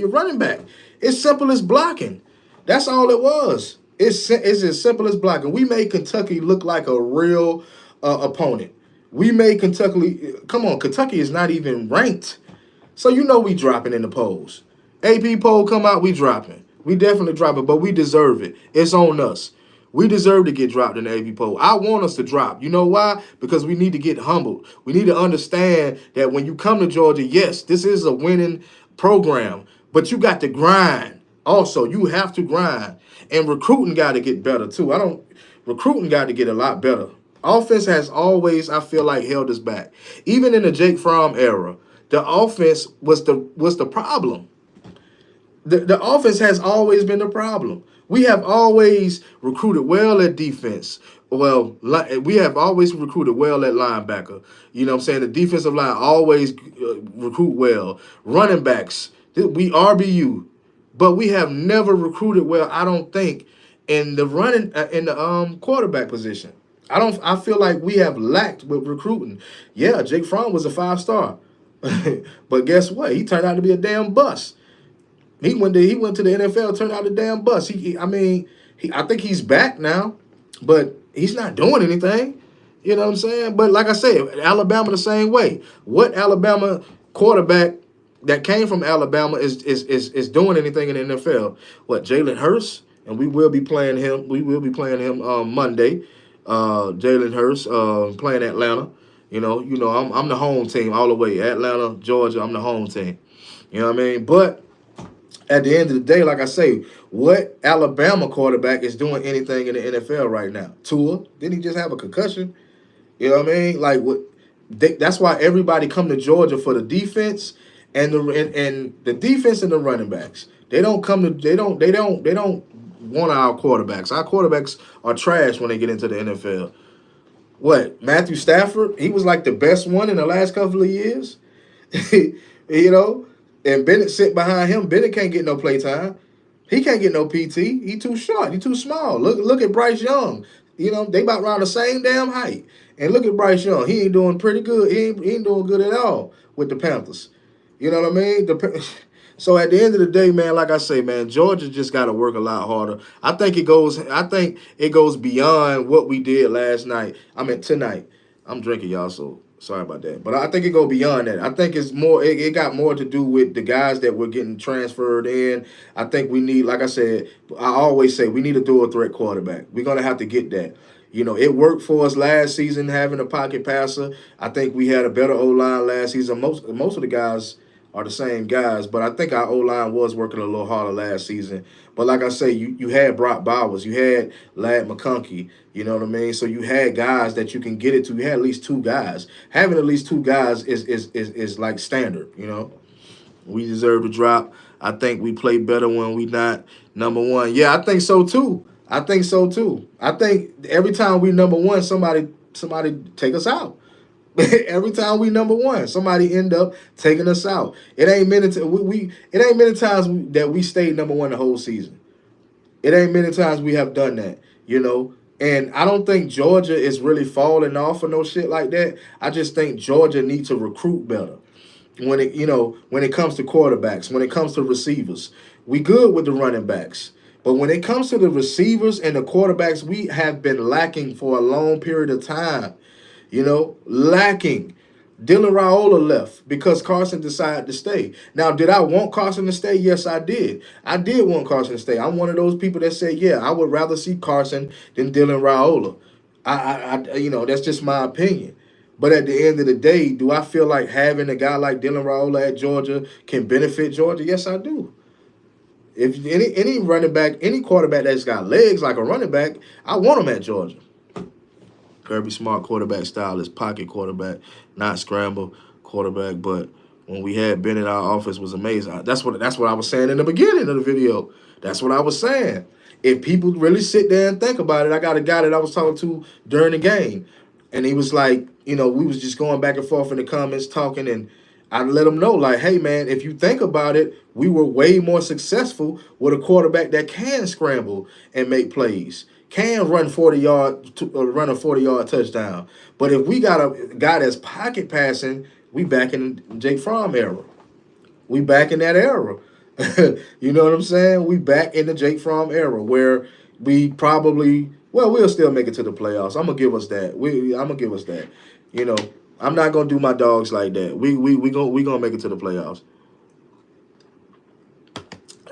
running back. It's simple as blocking. That's all it was. It's as simple as blocking. We made Kentucky look like a real opponent. We made Kentucky. Come on, Kentucky is not even ranked. So we dropping in the polls. AP poll come out, we dropping. We definitely dropping, but we deserve it. It's on us. We deserve to get dropped in the AP poll. I want us to drop. You know why? Because we need to get humbled. We need to understand that when you come to Georgia, yes, this is a winning program, but you got to grind. Also, you have to grind. And recruiting got to get better too. Recruiting got to get a lot better. Offense has always, I feel like, held us back. Even in the Jake Fromm era, the offense was the problem. The offense has always been the problem. We have always recruited well at defense. Well, we have always recruited well at linebacker. You know what I'm saying? The defensive line always recruit well. Running backs, we RBU. But we have never recruited well, I don't think, in the quarterback position. I feel like we have lacked with recruiting. Yeah, Jake Fromm was a 5 star. But guess what? He turned out to be a damn bust. He went to the NFL, turned out a damn bust. I mean, I think he's back now, but he's not doing anything. You know what I'm saying? But like I said, Alabama the same way. What Alabama quarterback that came from Alabama is doing anything in the NFL? What, Jalen Hurts? And we will be playing him. We will be playing him Monday. Jalen Hurts playing Atlanta. I'm the home team all the way. Atlanta, Georgia. I'm the home team. You know what I mean? But at the end of the day, like I say, what Alabama quarterback is doing anything in the NFL right now? Tua, didn't he just have a concussion? You know what I mean? Like what? That's why everybody come to Georgia for the defense and the defense and the running backs. They don't want our quarterbacks. Our quarterbacks are trash when they get into the NFL. What, Matthew Stafford? He was like the best one in the last couple of years. you know, and Bennett sit behind him. Bennett can't get no playtime. He can't get no PT. He too short. He too small. Look at Bryce Young. They about around the same damn height. And look at Bryce Young. He ain't doing pretty good. He ain't doing good at all with the Panthers. You know what I mean? So at the end of the day, man, like I say, man, Georgia just got to work a lot harder. I think it goes beyond what we did last night. I mean tonight. I'm drinking, y'all, so sorry about that. But I think it go beyond that. I think it's more. It got more to do with the guys that were getting transferred in. I think we need, like I said, I always say we need a dual threat quarterback. We're gonna have to get that. It worked for us last season having a pocket passer. I think we had a better O line last season. Most of the guys are the same guys, but I think our O line was working a little harder last season. But like I say, you had Brock Bowers, you had Lad McConkey, you know what I mean? So you had guys that you can get it to. You had at least two guys. Having at least two guys is like standard. We deserve to drop. I think we play better when we not number one. Yeah, I think so too. I think so too. I think every time we number one, somebody take us out. Every time we number one, somebody end up taking us out. It ain't many it ain't many times that we stayed number one the whole season. It ain't many times we have done that. And I don't think Georgia is really falling off or no shit like that. I just think Georgia needs to recruit better when it comes to quarterbacks, when it comes to receivers. We good with the running backs. But when it comes to the receivers and the quarterbacks, we have been lacking for a long period of time. Lacking. Dylan Raiola left because Carson decided to stay. Now, did I want Carson to stay? Yes, I did. I did want Carson to stay. I'm one of those people that say, yeah, I would rather see Carson than Dylan Raiola. That's just my opinion. But at the end of the day, do I feel like having a guy like Dylan Raiola at Georgia can benefit Georgia? Yes, I do. If any running back, any quarterback that's got legs like a running back, I want him at Georgia. Kirby Smart quarterback style is pocket quarterback, not scramble quarterback. But when we had Bennett, our offense was amazing. That's what I was saying in the beginning of the video. That's what I was saying. If people really sit there and think about it, I got a guy that I was talking to during the game, and he was like, we was just going back and forth in the comments talking, and I let him know, like, hey, man, if you think about it, we were way more successful with a quarterback that can scramble and make plays, can run 40-yard, run a 40-yard touchdown. But if we got a guy that's pocket passing, we back in Jake Fromm era. We back in that era. You know what I'm saying? We back in the Jake Fromm era where we probably, we'll still make it to the playoffs. I'm gonna give us that. I'm gonna give us that. I'm not gonna do my dogs like that. We gonna make it to the playoffs.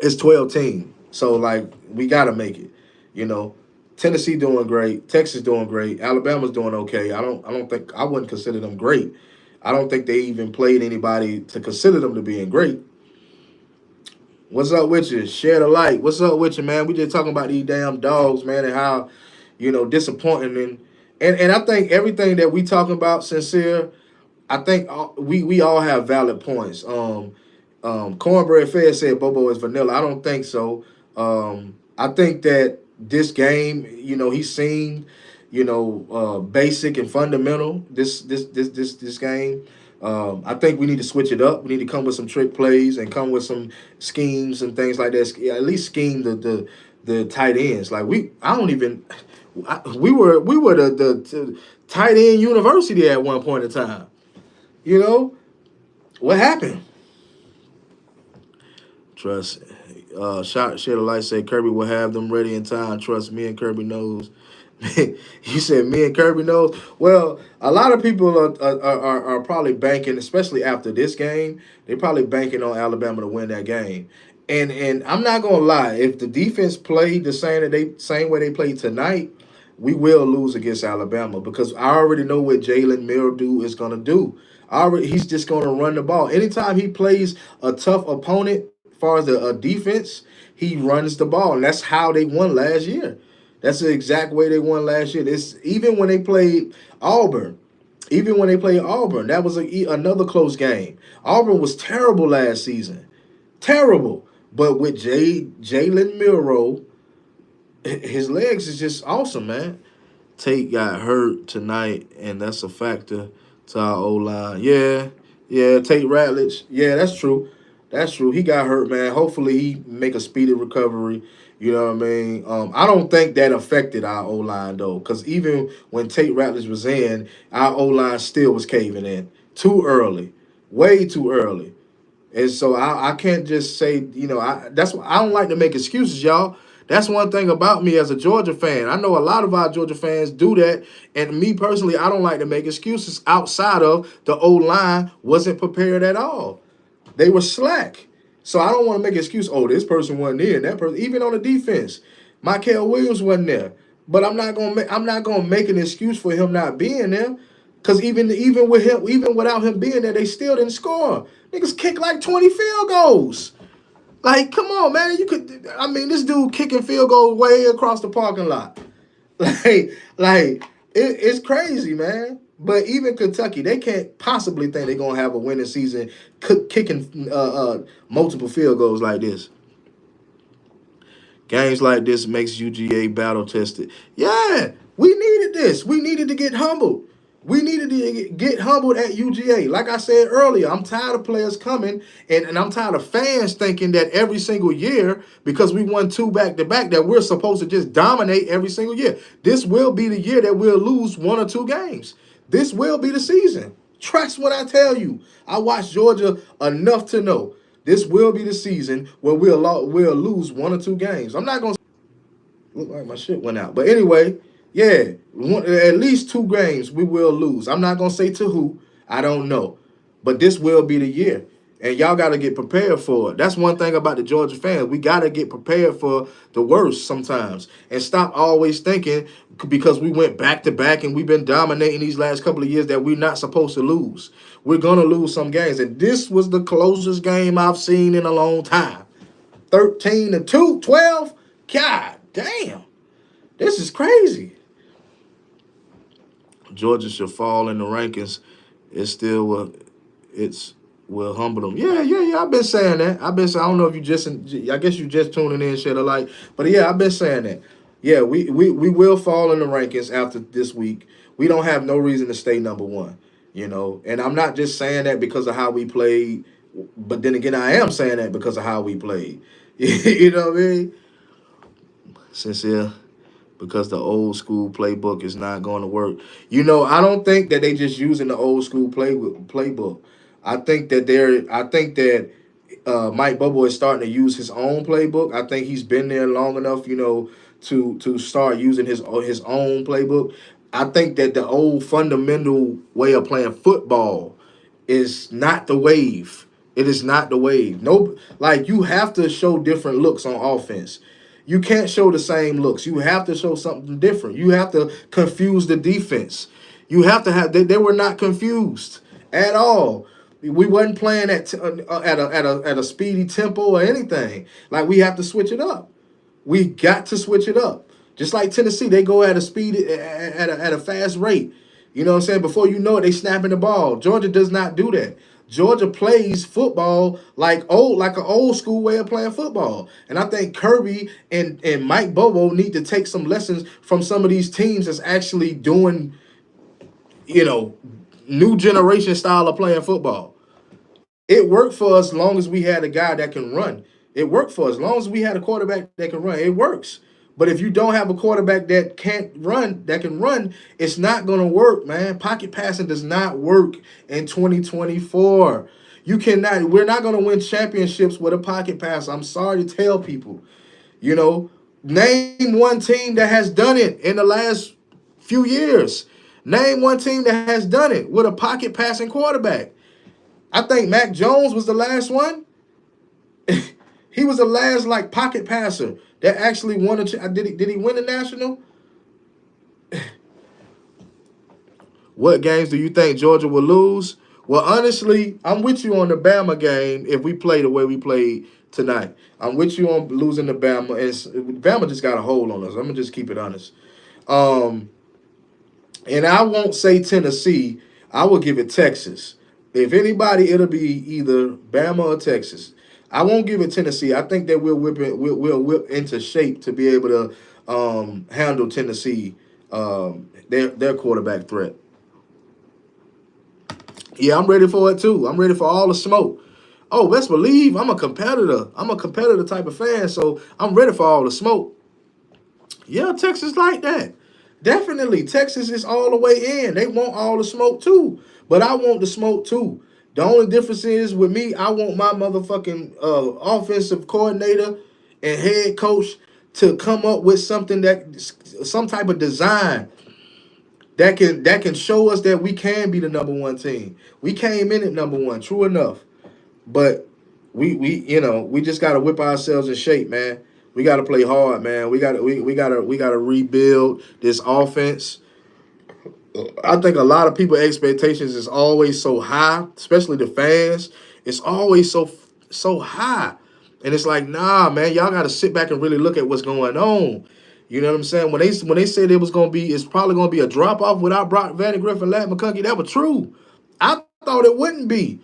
It's 12 teams, so like we gotta make it. Tennessee doing great, Texas doing great, Alabama's doing okay. I wouldn't consider them great. I don't think they even played anybody to consider them to being great. What's up with you? Share the light. What's up with you, man? We just talking about these damn dogs, man, and how disappointing and I think everything that we talking about, sincere. I think we all have valid points. Cornbread Fed said Bobo is vanilla. I don't think so. I think that this game, he's seen, basic and fundamental. This game. I think we need to switch it up. We need to come with some trick plays and come with some schemes and things like that. At least scheme the tight ends. Like We were the tight end university at one point in time. You know what happened? Trust. Shot Share the Light say Kirby will have them ready in time. Trust me and Kirby knows. You said me and Kirby knows. Well, a lot of people are probably banking, especially after this game. They're probably banking on Alabama to win that game. And I'm not gonna lie, if the defense played the same way they played tonight, we will lose against Alabama because I already know what Jalen Mildew is gonna do. He's just gonna run the ball. Anytime he plays a tough opponent, as far as the defense, he runs the ball, and that's how they won last year. That's the exact way they won last year. This even when they played Auburn, that was another close game. Auburn was terrible last season, terrible. But with Jalen Milrow, his legs is just awesome, man. Tate got hurt tonight, and that's a factor to our O line. Yeah, yeah, Tate Ratledge. Yeah, that's true. That's true. He got hurt, man. Hopefully, he make a speedy recovery. You know what I mean? I don't think that affected our O line though, because even when Tate Ratledge was in, our O line still was caving in too early, way too early. And so I can't just say, that's why I don't like to make excuses, y'all. That's one thing about me as a Georgia fan. I know a lot of our Georgia fans do that. And me personally, I don't like to make excuses outside of the O line wasn't prepared at all. They were slack. So I don't want to make an excuse, oh, this person wasn't there, and that person, even on the defense. Michael Williams wasn't there. But I'm not gonna make an excuse for him not being there. Cause even without him being there, they still didn't score. Niggas kicked like 20 field goals. Like, come on, man. This dude kicking field goals way across the parking lot. It's crazy, man. But even Kentucky, they can't possibly think they're gonna have a winning season kicking multiple field goals like this. Games like this makes UGA battle tested. Yeah, we needed this. We needed to get humbled. We needed to get humbled at UGA. Like I said earlier, I'm tired of players coming and I'm tired of fans thinking that every single year, because we won 2 back-to-back, that we're supposed to just dominate every single year. This will be the year that we'll lose 1 or 2 games. This will be the season. Trust what I tell you. I watched Georgia enough to know this will be the season where we'll lose 1 or 2 games. I'm not gonna look like my shit went out, but anyway, yeah, at least 2 games we will lose. I'm not gonna say to who. I don't know, but this will be the year, and y'all got to get prepared for it. That's one thing about the Georgia fans. We got to get prepared for the worst sometimes, and stop always thinking because we went back to back and we've been dominating these last couple of years that we're not supposed to lose. We're gonna lose some games, and this was the closest game I've seen in a long time. 13-2, 12. God damn, this is crazy. Georgia should fall in the rankings. It still will humble them. Yeah. I've been saying that. I don't know if you just. I guess you just tuning in, shed a light. But yeah, I've been saying that. Yeah, we will fall in the rankings after this week. We don't have no reason to stay number one. And I'm not just saying that because of how we played, but then again, I am saying that because of how we played. You know what I mean? Sincere. Because the old school playbook is not going to work. I don't think that they just using the old school playbook. I think that Mike Bobo is starting to use his own playbook. I think he's been there long enough, to start using his own playbook. I think that the old fundamental way of playing football is not the wave. It is not the wave. No, like you have to show different looks on offense. You can't show the same looks. You have to show something different. You have to confuse the defense. You have to have. They were not confused at all. We wasn't playing at a speedy tempo or anything. Like we have to switch it up. We got to switch it up. Just like Tennessee, they go at a speed at a fast rate. You know what I'm saying? Before you know it, they snapping the ball. Georgia does not do that. Georgia plays football like an old school way of playing football. And I think Kirby and Mike Bobo need to take some lessons from some of these teams that's actually doing, new generation style of playing football. It worked for us as long as we had a guy that can run. It worked for us as long as we had a quarterback that can run. It works. But if you don't have a quarterback that can run, it's not gonna work, man. Pocket passing does not work in 2024. You cannot. We're not gonna win championships with a pocket pass. I'm sorry to tell people. You know, name one team that has done it in the last few years. Name one team that has done it with a pocket passing quarterback. I think Mac Jones was the last one. He was the last like pocket passer that actually won a. Did he win the national? What games do you think Georgia will lose? Well, honestly, I'm with you on the Bama game if we play the way we played tonight. I'm with you on losing the Bama. And Bama just got a hold on us. I'm gonna just keep it honest. Um, and I won't say Tennessee. I will give it Texas. If anybody, it'll be either Bama or Texas. I won't give it Tennessee. I think that we'll whip into shape to be able to handle Tennessee, their quarterback threat. Yeah, I'm ready for it too. I'm ready for all the smoke. Oh, best believe I'm a competitor. I'm a competitor type of fan, so I'm ready for all the smoke. Yeah, Texas like that. Definitely. Texas is all the way in. They want all the smoke too. But I want the smoke too. The only difference is with me, I want my motherfucking offensive coordinator and head coach to come up with something that some type of design that can show us that we can be the number one team. We came in at number one, true enough. But we just gotta whip ourselves in shape, man. We gotta play hard, man. We gotta rebuild this offense. I think a lot of people expectations is always so high, especially the fans. It's always so high. And it's like, nah, man, y'all gotta sit back and really look at what's going on. You know what I'm saying? When they said it was gonna be, it's probably gonna be a drop off without Brock Vandegrift and Ladd McConkey, that was true. I thought it wouldn't be.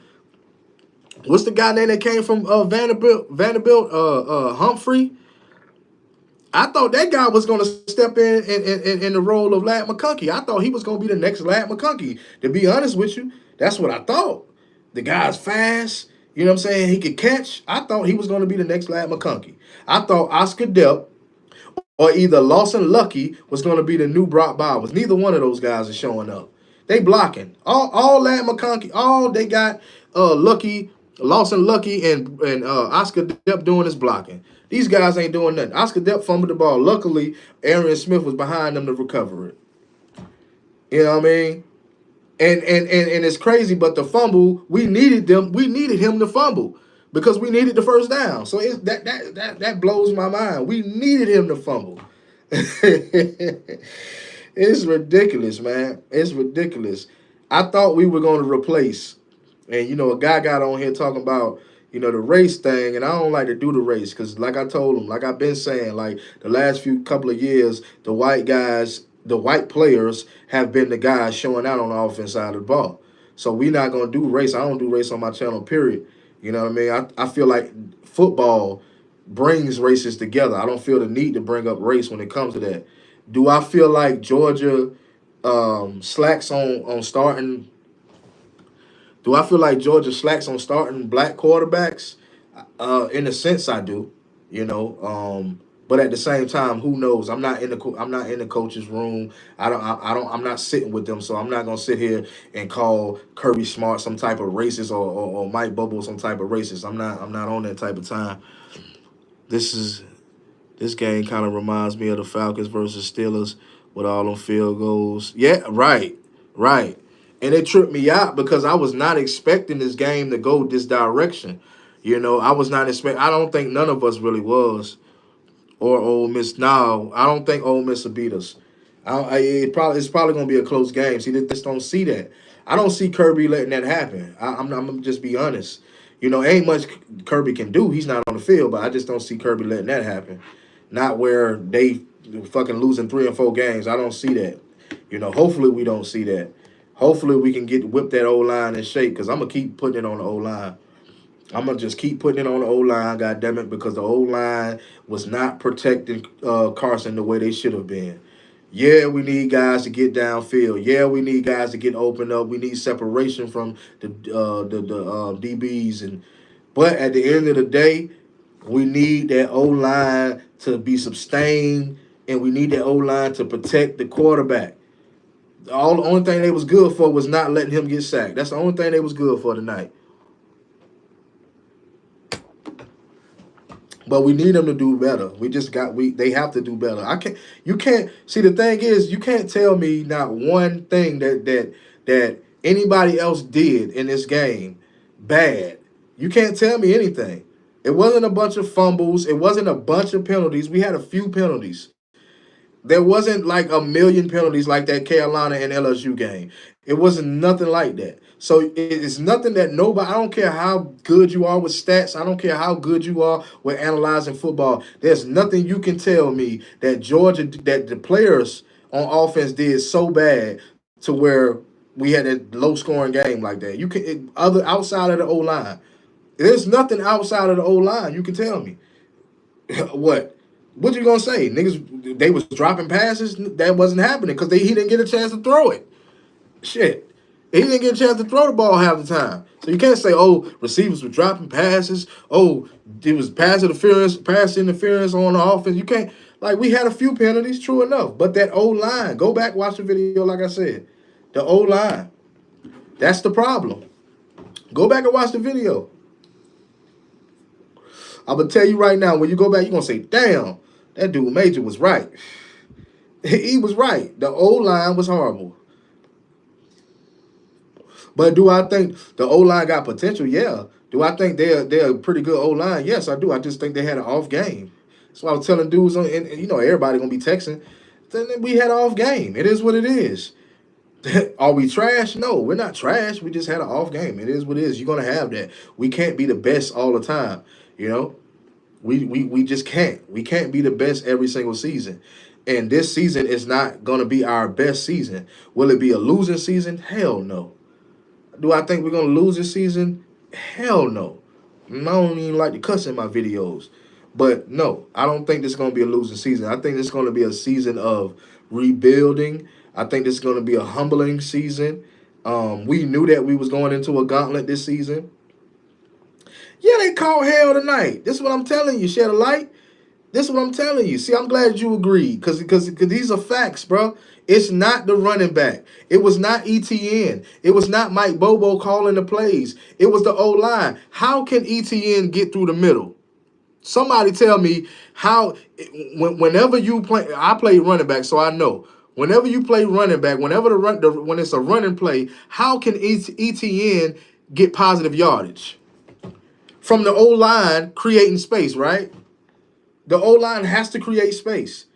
What's the guy name that came from Vanderbilt, Humphrey? I thought that guy was going to step in the role of Ladd McConkey. I thought he was going to be the next Ladd McConkey. To be honest with you, that's what I thought. The guy's fast. You know what I'm saying? He could catch. I thought he was going to be the next Ladd McConkey. I thought Oscar Delp or either Lawson Lucky was going to be the new Brock Bowers. Neither one of those guys is showing up. They blocking. All Ladd McConkey, all they got Lucky, Lawson Lucky, and Oscar Depp doing is blocking. These guys ain't doing nothing. Oscar Depp fumbled the ball. Luckily, Arian Smith was behind them to recover it. You know what I mean? And it's crazy, but the fumble, we needed him to fumble because we needed the first down. So that blows my mind. We needed him to fumble. It's ridiculous, man. It's ridiculous. I thought we were going to replace, and a guy got on here talking about the race thing, and I don't like to do the race because, like I told him, like I've been saying, like the last few couple of years, the white guys, the white players have been the guys showing out on the offense side of the ball. So we're not gonna do race. I don't do race on my channel, period. You know what I mean? I feel like football brings races together. I don't feel the need to bring up race when it comes to that. Do I feel like Georgia slacks on starting? Do I feel like Georgia slacks on starting black quarterbacks? In a sense, I do. But at the same time, who knows? I'm not in the coach's room. I'm not sitting with them, so I'm not gonna sit here and call Kirby Smart some type of racist or Mike Bubble some type of racist. I'm not on that type of time. This is this game kind of reminds me of the Falcons versus Steelers with all them field goals. Yeah, right, right. And it tripped me out because I was not expecting this game to go this direction. I was not expecting. I don't think none of us really was. Or Ole Miss. No, I don't think Ole Miss will beat us. It's probably going to be a close game. See, they just don't see that. I don't see Kirby letting that happen. I'm gonna just be honest. Ain't much Kirby can do. He's not on the field, but I just don't see Kirby letting that happen. Not where they fucking losing 3 and 4 games. I don't see that. Hopefully we don't see that. Hopefully we can whip that O line in shape because I'm gonna keep putting it on the O line. I'm gonna just keep putting it on the O line, God damn it, because the O line was not protecting Carson the way they should have been. Yeah, we need guys to get downfield. Yeah, we need guys to get opened up. We need separation from the DBs, but at the end of the day, we need that O line to be sustained and we need that O line to protect the quarterback. The only thing they was good for was not letting him get sacked. That's the only thing they was good for tonight. But we need them to do better. They have to do better. You can't see the thing is you can't tell me not one thing that anybody else did in this game bad. You can't tell me anything. It wasn't a bunch of fumbles. It wasn't a bunch of penalties. We had a few penalties. There wasn't like a million penalties like that Carolina and LSU game. It wasn't nothing like that. So it's nothing that nobody, I don't care how good you are with stats. I don't care how good you are with analyzing football. There's nothing you can tell me that that the players on offense did so bad to where we had a low scoring game like that. Other outside of the O line. There's nothing outside of the O line you can tell me. What? What you gonna say? Niggas, they was dropping passes. That wasn't happening because he didn't get a chance to throw it. Shit. He didn't get a chance to throw the ball half the time. So you can't say, oh, receivers were dropping passes. Oh, it was pass interference on the offense. You can't, like, we had a few penalties, true enough. But that O-line, go back, watch the video, like I said. The O-line. That's the problem. Go back and watch the video. I'm going to tell you right now, when you go back, you're going to say, damn, that dude Major was right. He was right. The O-line was horrible. But do I think the O-line got potential? Yeah. Do I think they're a pretty good O-line? Yes, I do. I just think they had an off game. That's why I was telling dudes, and everybody going to be texting. Then we had an off game. It is what it is. Are we trash? No, we're not trash. We just had an off game. It is what it is. You're going to have that. We can't be the best all the time, We just can't. We can't be the best every single season. And this season is not going to be our best season. Will it be a losing season? Hell no. Do I think we're going to lose this season? Hell no. I don't even like to cuss in my videos. But no, I don't think this is going to be a losing season. I think this is going to be a season of rebuilding. I think this is going to be a humbling season. We knew that we was going into a gauntlet this season. Yeah, they called hell tonight. This is what I'm telling you. Shed a light. This is what I'm telling you. See, I'm glad you agreed because these are facts, bro. It's not the running back. It was not ETN. It was not Mike Bobo calling the plays. It was the O-line. How can ETN get through the middle? Somebody tell me how. Whenever you play, I play running back, so I know. Whenever you play running back, when it's a running play, how can ETN get positive yardage from the O-line creating space, right? The O-line has to create space.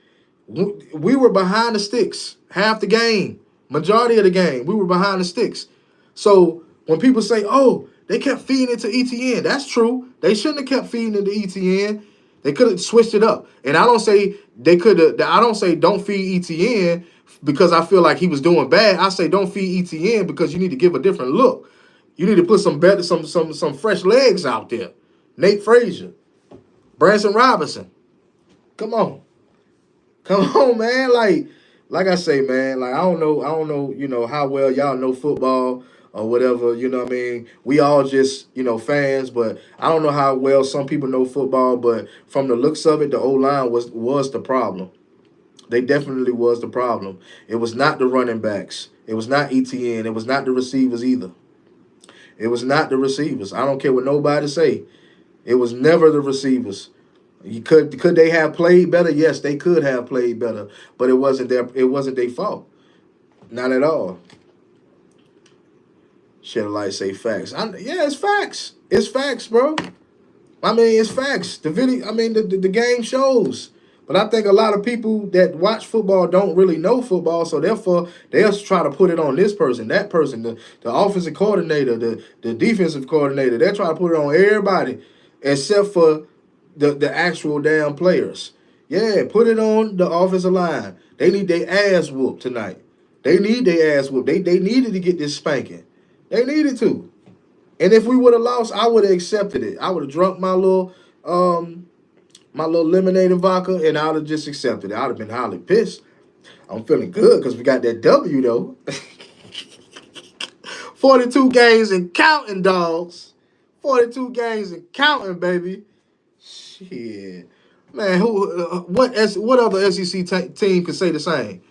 We were behind the sticks half the game, majority of the game. We were behind the sticks. So when people say, oh, they kept feeding it to ETN, that's true. They shouldn't have kept feeding it to ETN. They could have switched it up. And I don't say don't feed ETN because I feel like he was doing bad. I say don't feed ETN because you need to give a different look. You need to put some fresh legs out there. Nate Frazier, Branson Robinson. Come on, man. Like I say, man. Like I don't know, how well y'all know football or whatever. You know what I mean? We all just, fans, but I don't know how well some people know football. But from the looks of it, the O-line was the problem. They definitely was the problem. It was not the running backs. It was not ETN. It was not the receivers either. It was not the receivers. I don't care what nobody say. It was never the receivers. Could they have played better? Yes, they could have played better, but it wasn't their fault. Not at all. Shed a light, say facts. Yeah, it's facts. It's facts, bro. I mean, it's facts. The video, I mean, the game shows. But I think a lot of people that watch football don't really know football, so therefore they'll try to put it on this person, that person, the offensive coordinator, the defensive coordinator. They'll try to put it on everybody except for the actual damn players. Yeah, put it on the offensive line. They need their ass whooped tonight. They need their ass whooped. They needed to get this spanking. They needed to. And if we would have lost, I would have accepted it. I would have drunk my little lemonade and vodka, and I would have just accepted it. I would have been highly pissed. I'm feeling good because we got that W, though. 42 games and counting, dogs. 42 games and counting, baby. Shit. Man, what other SEC team can say the same?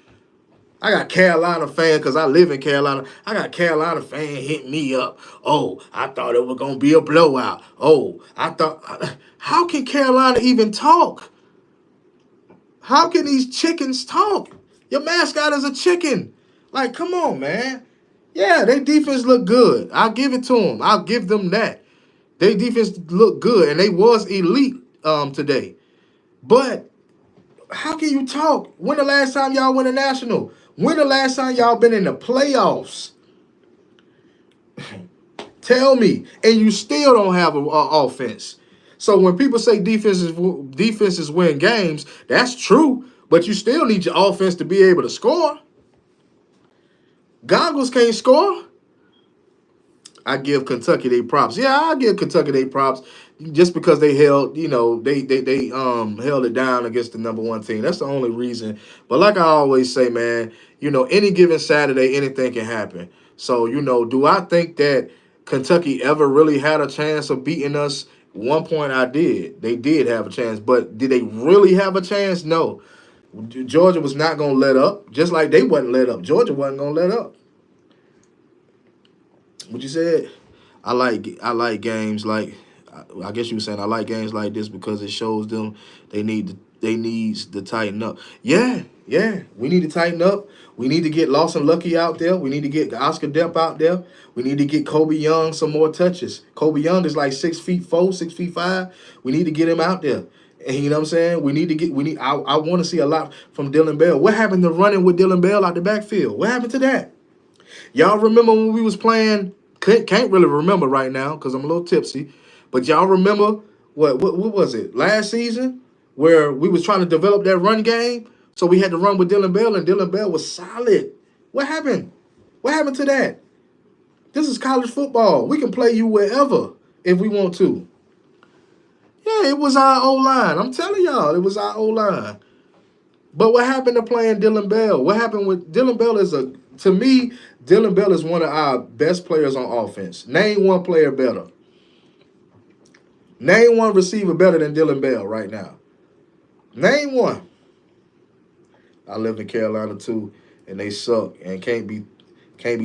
I got Carolina fan because I live in Carolina. I got Carolina fan hit me up. Oh, I thought it was gonna be a blowout. Oh, I thought. How can Carolina even talk? How can these chickens talk? Your mascot is a chicken. Like, come on, man. Yeah, their defense look good. I'll give it to them. I'll give them that. Their defense looked good, and they was elite today. But how can you talk? When the last time y'all win a national? When the last time y'all been in the playoffs? Tell me. And you still don't have an offense. So when people say defenses win games, that's true. But you still need your offense to be able to score. Goggles can't score. I give Kentucky their props. Yeah, I give Kentucky their props just because they held, they held it down against the number one team. That's the only reason. But like I always say, man, any given Saturday, anything can happen. So, do I think that Kentucky ever really had a chance of beating us? One point I did. They did have a chance, but did they really have a chance? No. Georgia was not going to let up, just like they wasn't let up. Georgia wasn't going to let up. What you said? I like games like I guess you were saying I like games like this because it shows them they needs to tighten up. Yeah, yeah. We need to tighten up. We need to get Lawson Lucky out there. We need to get Oscar Depp out there. We need to get Kobe Young some more touches. Kobe Young is like 6'4", 6'5". We need to get him out there. And you know what I'm saying? I want to see a lot from Dylan Bell. What happened to running with Dylan Bell out the backfield? What happened to that? Y'all remember when we was playing? Can't really remember right now because I'm a little tipsy. But y'all remember what was it last season where we was trying to develop that run game? So we had to run with Dylan Bell, and Dylan Bell was solid. What happened? What happened to that? This is college football. We can play you wherever if we want to. Yeah, it was our O-line. I'm telling y'all, it was our O-line. But what happened to playing Dylan Bell? What happened with Dylan Bell to me, Dylan Bell is one of our best players on offense. Name one player better. Name one receiver better than Dylan Bell right now. Name one. I live in Carolina too, and they suck and can't be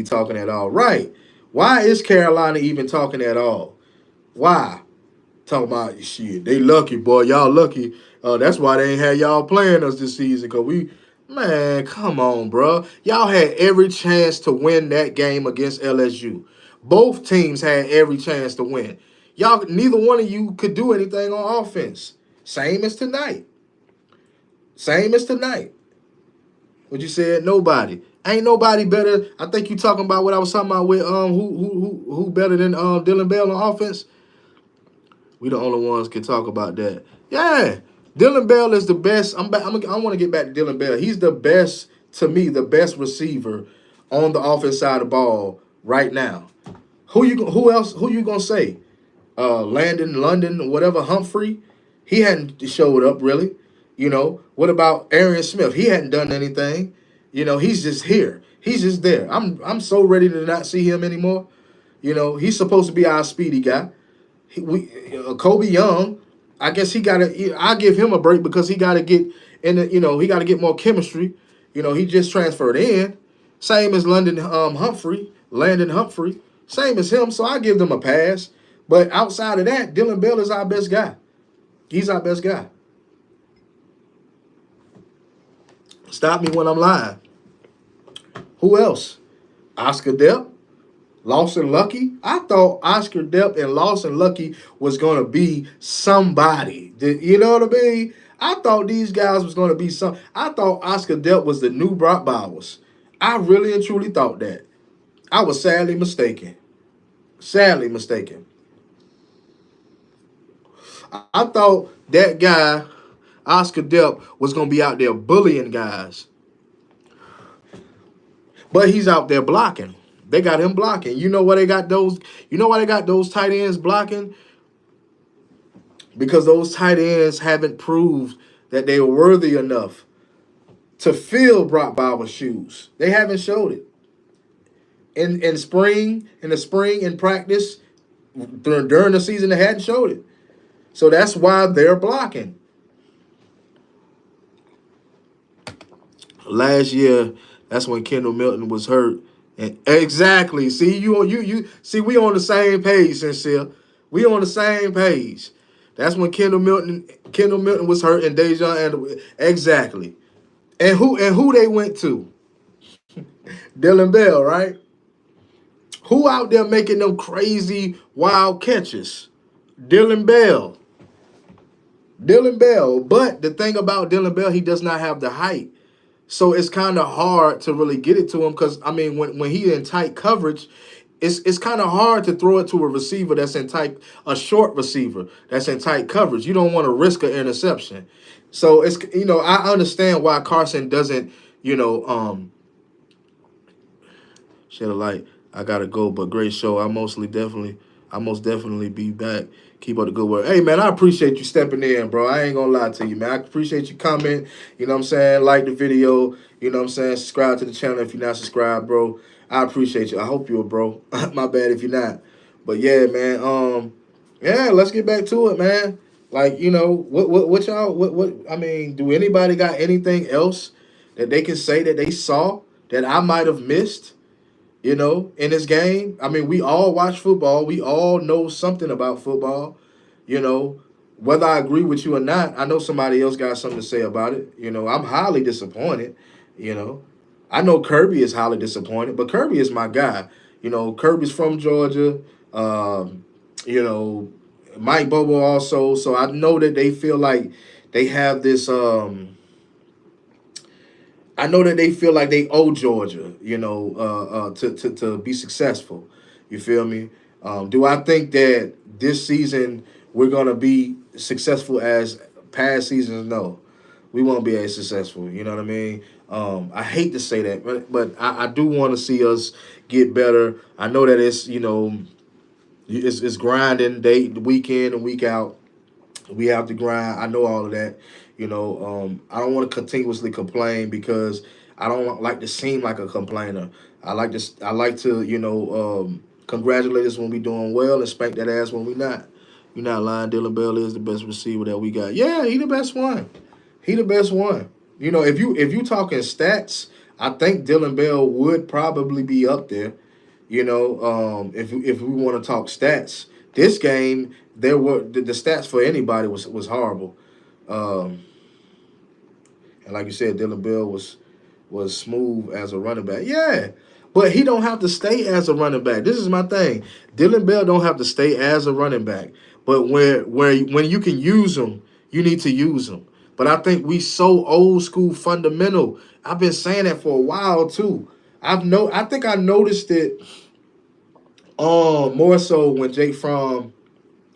talking at all. Right. Why is Carolina even talking at all? Why? Talking about shit. They lucky, boy. Y'all lucky. That's why they ain't had y'all playing us this season. Man, come on, bro. Y'all had every chance to win that game against LSU. Both teams had every chance to win. Y'all, neither one of you could do anything on offense. Same as tonight. Same as tonight. What you said? Nobody. Ain't nobody better. I think you talking about what I was talking about with who better than Dylan Bell on offense. We the only ones can talk about that. Yeah, Dylan Bell is the best. I want to get back to Dylan Bell. He's the best, to me, the best receiver on the offense side of the ball right now. Who you gonna say? Landon, London, whatever, Humphrey. He hadn't showed up really. What about Arian Smith? He hadn't done anything. He's just here. He's just there. I'm so ready to not see him anymore. He's supposed to be our speedy guy. Kobe Young, I guess he got to. I give him a break because he got to get in. He got to get more chemistry. He just transferred in, same as Landon Humphrey, same as him. So I give them a pass. But outside of that, Dylan Bell is our best guy. He's our best guy. Stop me when I'm lying. Who else? Oscar Depp. Lawson Lucky. I thought Oscar Depp and Lawson Lucky was going to be somebody. You know what I mean? I thought these guys was going to be some. I thought Oscar Depp was the new Brock Bowers. I really and truly thought that. I was sadly mistaken. Sadly mistaken. I thought that guy, Oscar Depp, was going to be out there bullying guys. But he's out there blocking. They got him blocking. You know why they got those? You know why they got those tight ends blocking? Because those tight ends haven't proved that they were worthy enough to fill Brock Bowers' shoes. They haven't showed it. In the spring, in practice, during the season, they hadn't showed it. So that's why they're blocking. last year, that's when Kendall Milton was hurt. And exactly. See, you see we on the same page, Sincere. We on the same page. That's when Kendall Milton was hurt and Dejan and exactly. And who they went to? Dylan Bell, right? Who out there making them crazy wild catches? Dylan Bell. Dylan Bell. But the thing about Dylan Bell, he does not have the height. So it's kind of hard to really get it to him because I mean when he in tight coverage, it's kind of hard to throw it to a receiver that's in tight a short receiver that's in tight coverage. You don't want to risk an interception. So it's I understand why Carson doesn't shed a light. I gotta go, but great show. I most definitely be back. Keep up the good work. Hey man, I appreciate you stepping in, bro. I ain't gonna lie to you, man. I appreciate you coming. You know what I'm saying? Like the video. You know what I'm saying? Subscribe to the channel if you're not subscribed, bro. I appreciate you. I hope you're, bro. My bad if you're not. But yeah, man. Yeah, let's get back to it, man. Like, what y'all what I mean, do anybody got anything else that they can say that they saw that I might have missed? In this game. I mean, we all watch football. We all know something about football. You know, whether I agree with you or not, I know somebody else got something to say about it. I'm highly disappointed. You know, I know Kirby is highly disappointed, but Kirby is my guy. Kirby's from Georgia. Um, you know, Mike Bobo also. So I know that they feel like they have this. I know that they feel like they owe Georgia, to be successful. You feel me? Do I think that this season we're gonna be successful as past seasons? No, we won't be as successful. You know what I mean? I hate to say that, but I do want to see us get better. I know that it's grinding day week in and week out. We have to grind. I know all of that. I don't want to continuously complain because I don't like to seem like a complainer. I like to congratulate us when we doing well and spank that ass when we not. You're not lying. Dylan Bell is the best receiver that we got. Yeah, he the best one. He the best one. If you talking stats, I think Dylan Bell would probably be up there. If we want to talk stats, this game there were the stats for anybody was horrible. Um, and like you said, Dylan Bell was smooth as a running back. Yeah, but he don't have to stay as a running back. This is my thing. Dylan Bell don't have to stay as a running back. But where when you can use him, you need to use him. But I think we so old school fundamental. I've been saying that for a while too. I think I noticed it more so when Jake Fromm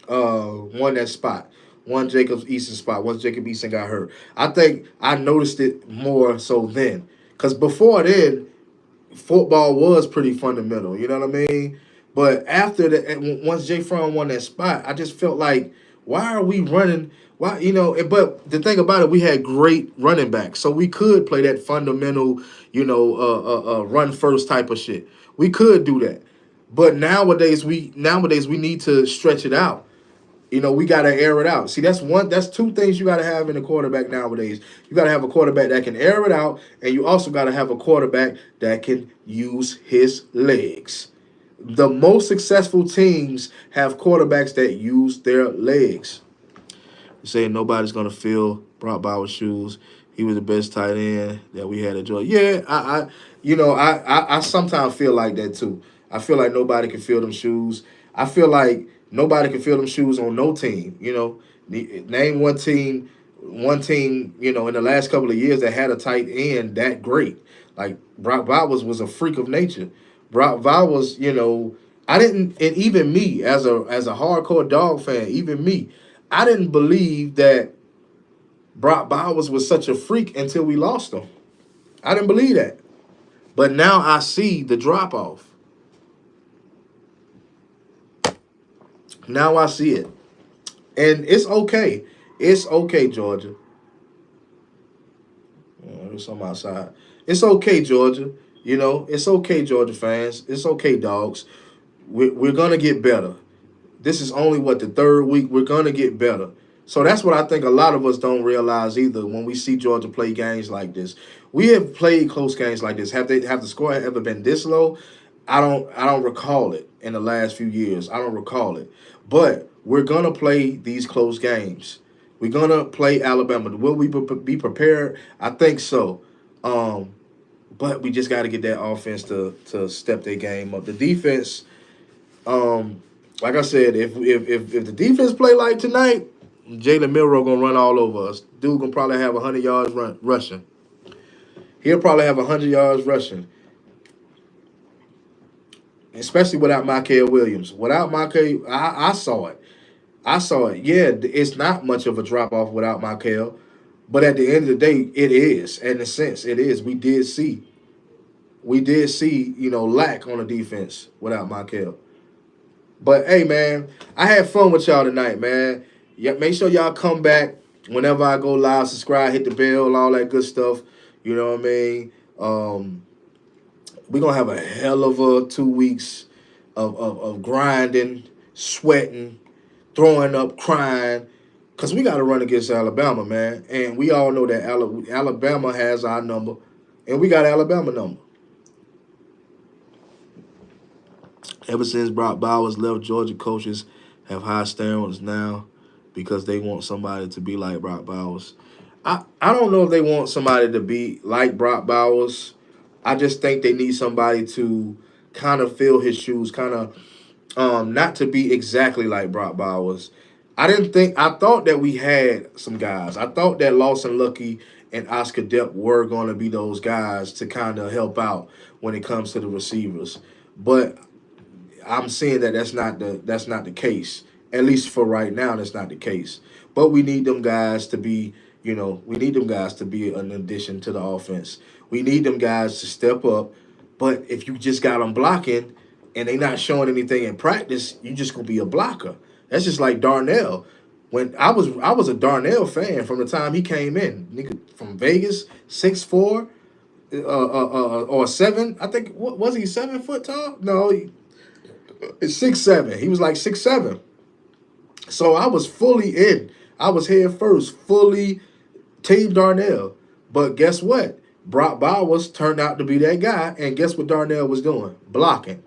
won that spot. One Jacobs Eason spot. Once Jacob Eason got hurt. I think I noticed it more so then. Because before then, football was pretty fundamental. You know what I mean? But after once Jay Fromm won that spot, I just felt like, why are we running? Why, but the thing about it, we had great running backs. So we could play that fundamental, run first type of shit. We could do that. But nowadays we need to stretch it out. We gotta air it out. See, that's two things you gotta have in a quarterback nowadays. You gotta have a quarterback that can air it out, and you also gotta have a quarterback that can use his legs. The most successful teams have quarterbacks that use their legs. Saying nobody's gonna fill Brock Bowers' shoes. He was the best tight end that we had at Georgia. Yeah, I sometimes feel like that too. I feel like nobody can fill them shoes. I feel like nobody can fill them shoes on no team. Name one team, in the last couple of years that had a tight end that great. Like Brock Bowers was a freak of nature. Brock Bowers, I didn't, and even me as a hardcore dog fan, even me, I didn't believe that Brock Bowers was such a freak until we lost him. I didn't believe that. But now I see the drop off. Now I see it. And it's okay. It's okay, Georgia. There's something outside. It's okay, Georgia. It's okay, Georgia fans. It's okay, dogs. We're going to get better. This is only, the third week. We're going to get better. So that's what I think a lot of us don't realize either when we see Georgia play games like this. We have played close games like this. Have the score ever been this low? I don't recall it in the last few years. I don't recall it. But we're gonna play these close games. We're gonna play Alabama. Will we be prepared? I think so. Um, but we just got to get that offense to step their game up. The defense, like I said, if the defense play like tonight, Jalen Milrow gonna run all over us. Dude gonna probably have 100 yards rushing. He'll probably have 100 yards rushing, especially without Michael Williams. Without Michael, I saw it. I saw it. Yeah, it's not much of a drop off without Michael, but at the end of the day, it is. In a sense, it is. We did see, lack on the defense without Michael. But hey, man, I had fun with y'all tonight, man. Yeah, make sure y'all come back whenever I go live. Subscribe, hit the bell, all that good stuff. You know what I mean? We're gonna have a hell of a 2 weeks of grinding, sweating, throwing up, crying, because we got to run against Alabama, man. And we all know that Alabama has our number, and we got Alabama number. Ever since Brock Bowers left, Georgia coaches have high standards now because they want somebody to be like Brock Bowers. I don't know if they want somebody to be like Brock Bowers. I just think they need somebody to kind of fill his shoes, kind of not to be exactly like Brock Bowers. I thought that we had some guys. I thought that Lawson Lucky and Oscar Depp were going to be those guys to kind of help out when it comes to the receivers. But I'm seeing that that's not the case. At least for right now, that's not the case. But we need them guys to be, we need them guys to be an addition to the offense. We need them guys to step up. But if you just got them blocking and they not showing anything in practice, you just gonna be a blocker. That's just like Darnell. When I was a Darnell fan from the time he came in, nigga from Vegas, 6'4", or 7. I think what was he 7 foot tall? No, it's 6'7". He was like 6'7". So I was fully in. I was head first, fully Team Darnell. But guess what? Brock Bowers turned out to be that guy, and guess what Darnell was doing? Blocking.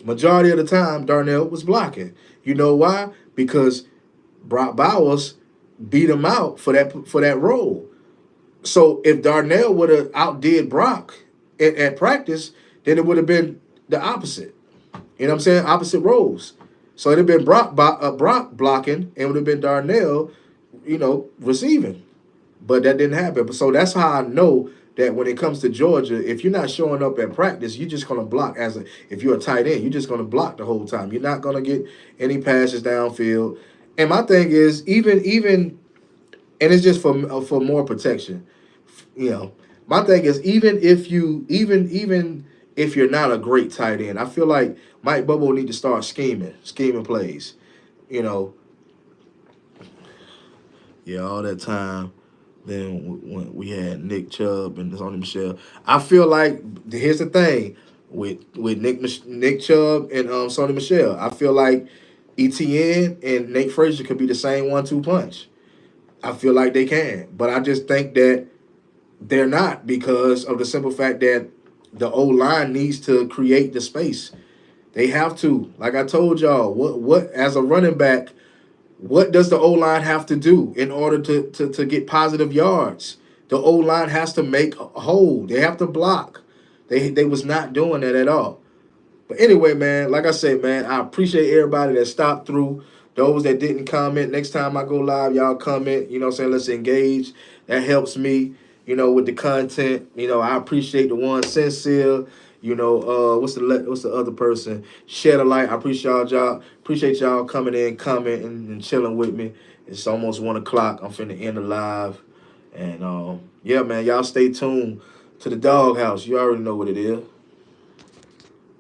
Majority of the time, Darnell was blocking. You know why? Because Brock Bowers beat him out for that role. So if Darnell would have outdid Brock at practice, then it would have been the opposite. You know what I'm saying? Opposite roles. So it'd have been Brock blocking, and it would have been Darnell, receiving. But that didn't happen. So that's how I know that when it comes to Georgia, if you're not showing up at practice, you're just gonna block if you're a tight end, you're just gonna block the whole time. You're not gonna get any passes downfield. And my thing is, even and it's just for more protection. My thing is even if you're not a great tight end, I feel like Mike Bobo need to start scheming plays. You know, yeah, all that time. Then when we had Nick Chubb and Sony Michelle, I feel like here's the thing with Nick Chubb and Sony Michelle. I feel like ETN and Nate Frazier could be the same 1-2 punch. I feel like they can, but I just think that they're not because of the simple fact that the O-line needs to create the space. They have to. Like I told y'all, what as a running back, what does the O-line have to do in order to get positive yards? The O-line has to make a hold. They have to block. They was not doing that at all. But anyway, man, like I said, man, I appreciate everybody that stopped through. Those that didn't comment, next time I go live, y'all comment. You know what I'm saying? Let's engage. That helps me, with the content. I appreciate the one sincere. What's the other person? Shed a light. I appreciate y'all coming in, commenting, and chilling with me. It's almost 1 o'clock. I'm finna end the live. And yeah, man, y'all stay tuned to the Dawgg House. You already know what it is.